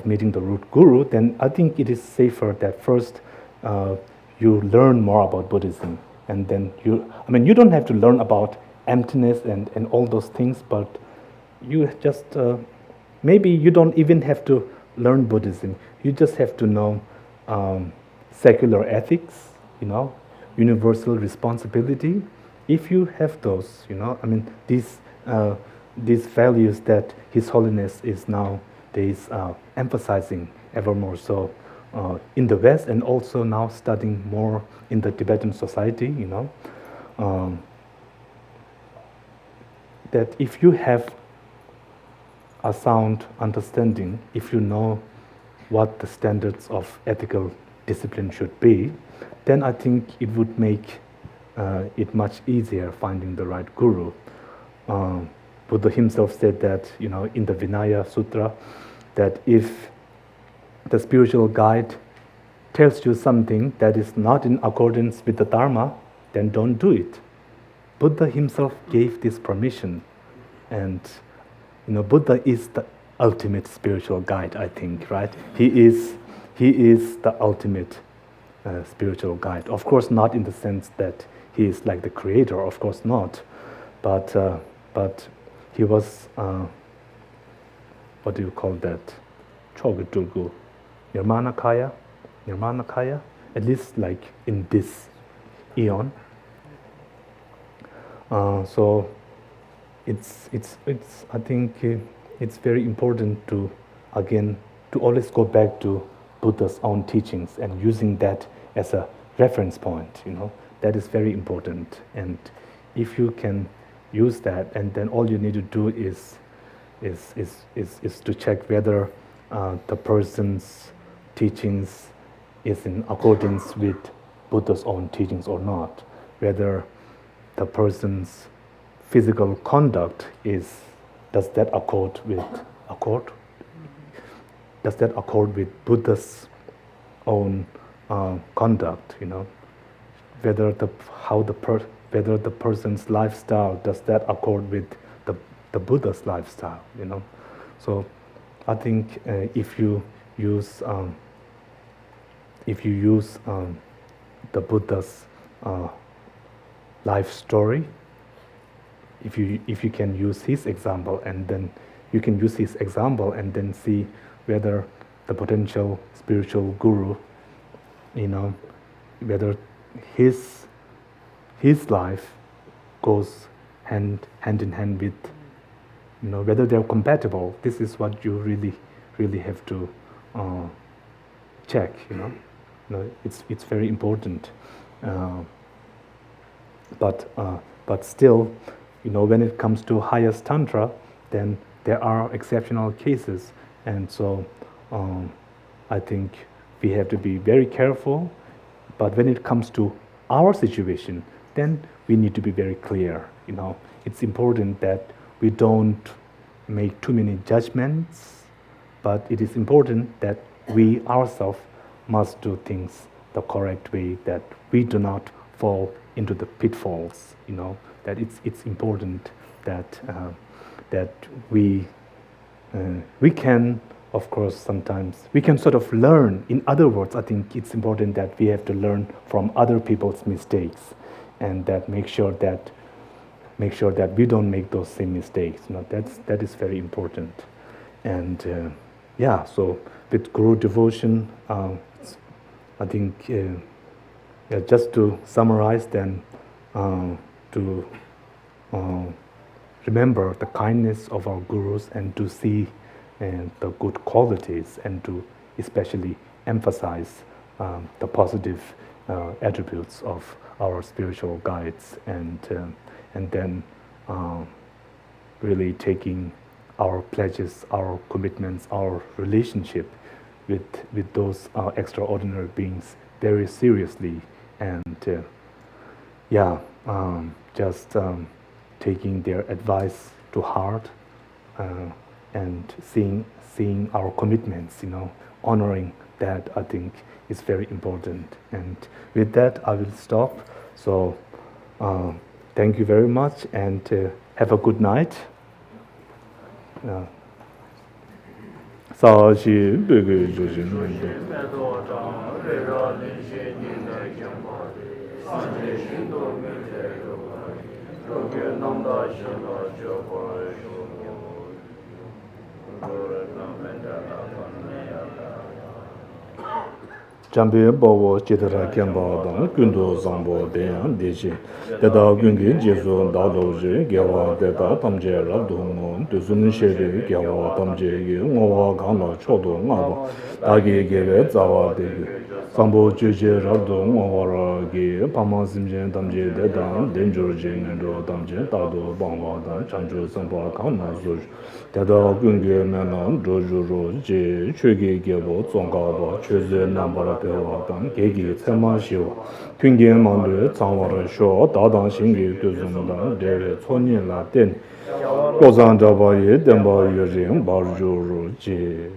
meeting the root guru, then I think it is safer that first you learn more about Buddhism, and then you don't have to learn about emptiness and all those things, but you just maybe you don't even have to learn Buddhism. You just have to know secular ethics, universal responsibility. If you have those, these values that His Holiness is nowadays emphasizing ever more so in the West, and also now studying more in the Tibetan society, that if you have a sound understanding, if you know what the standards of ethical discipline should be, then I think it would make it much easier finding the right guru. Buddha himself said that, in the Vinaya Sutra, that if the spiritual guide tells you something that is not in accordance with the Dharma, then don't do it. Buddha himself gave this permission, and Buddha is the ultimate spiritual guide, I think, right? He is the ultimate spiritual guide. Of course, not in the sense that he is like the creator, of course not, but he was what do you call that? Chogaturgu, Nirmanakaya, at least like in this eon. So it's I think it's very important to always go back to Buddha's own teachings and using that as a reference point. That is very important. And if you can use that, and then all you need to do is to check whether the person's teachings is in accordance with Buddha's own teachings or not, whether the person's physical conduct does that accord with Buddha's own conduct, whether the person's lifestyle does that accord with the Buddha's lifestyle, So I think if you use the Buddha's life story, if you can use his example, and then you can use his example and then see whether the potential spiritual guru, whether his life goes hand in hand with, whether they're compatible. This is what you really have to check. It's very important. But still, when it comes to highest tantra, then there are exceptional cases, and so I think we have to be very careful. But when it comes to our situation, then we need to be very clear. It's important that we don't make too many judgments, but it is important that we ourselves must do things the the correct way, that we do not fall into the pitfalls. That it's important that that we can, of course, sometimes we can sort of learn. In other words, I think it's important that we have to learn from other people's mistakes, and that make sure that we don't make those same mistakes. That is very important. And so with Guru devotion, I think just to summarize, then to remember the kindness of our gurus, and to see the good qualities, and to especially emphasize the positive attributes of our spiritual guides, and then really taking our pledges, our commitments, our relationship with those extraordinary beings very seriously, and just taking their advice to heart, and seeing our commitments, honoring that, I think, is very important. And with that, I will stop. So thank you very much, and have a good night. Jambi Bowo Chitara Kemba Dang Kundo Zambo Deyan Deji Deda Gungi Jesu Dadoji Gyawa Deda Tamje Labdungon Duzun Sheri Gyawa Tamje Ngowa Gana Chodo Ngaba Dagi Gebe Zawa Degi Sambo Jeje Rabdo Ngawara Gi Pama Simjen Tamje Dedan Denjurji Ngendo Tamje Dado Bangwa Dan Chanju Sambo Kana Zuj Deda Gungi Menan Doju Je Chögi Gebo Tsongkhapa Chöze Nambara Pewa Dan Gegi Tsema Shiwa Tüngen Mandu Tsangwara Sho Dadan Shingi Duzum Dan Dere Tsonyin La Den Lozan Jabaye Denba Yurim Barjuru Je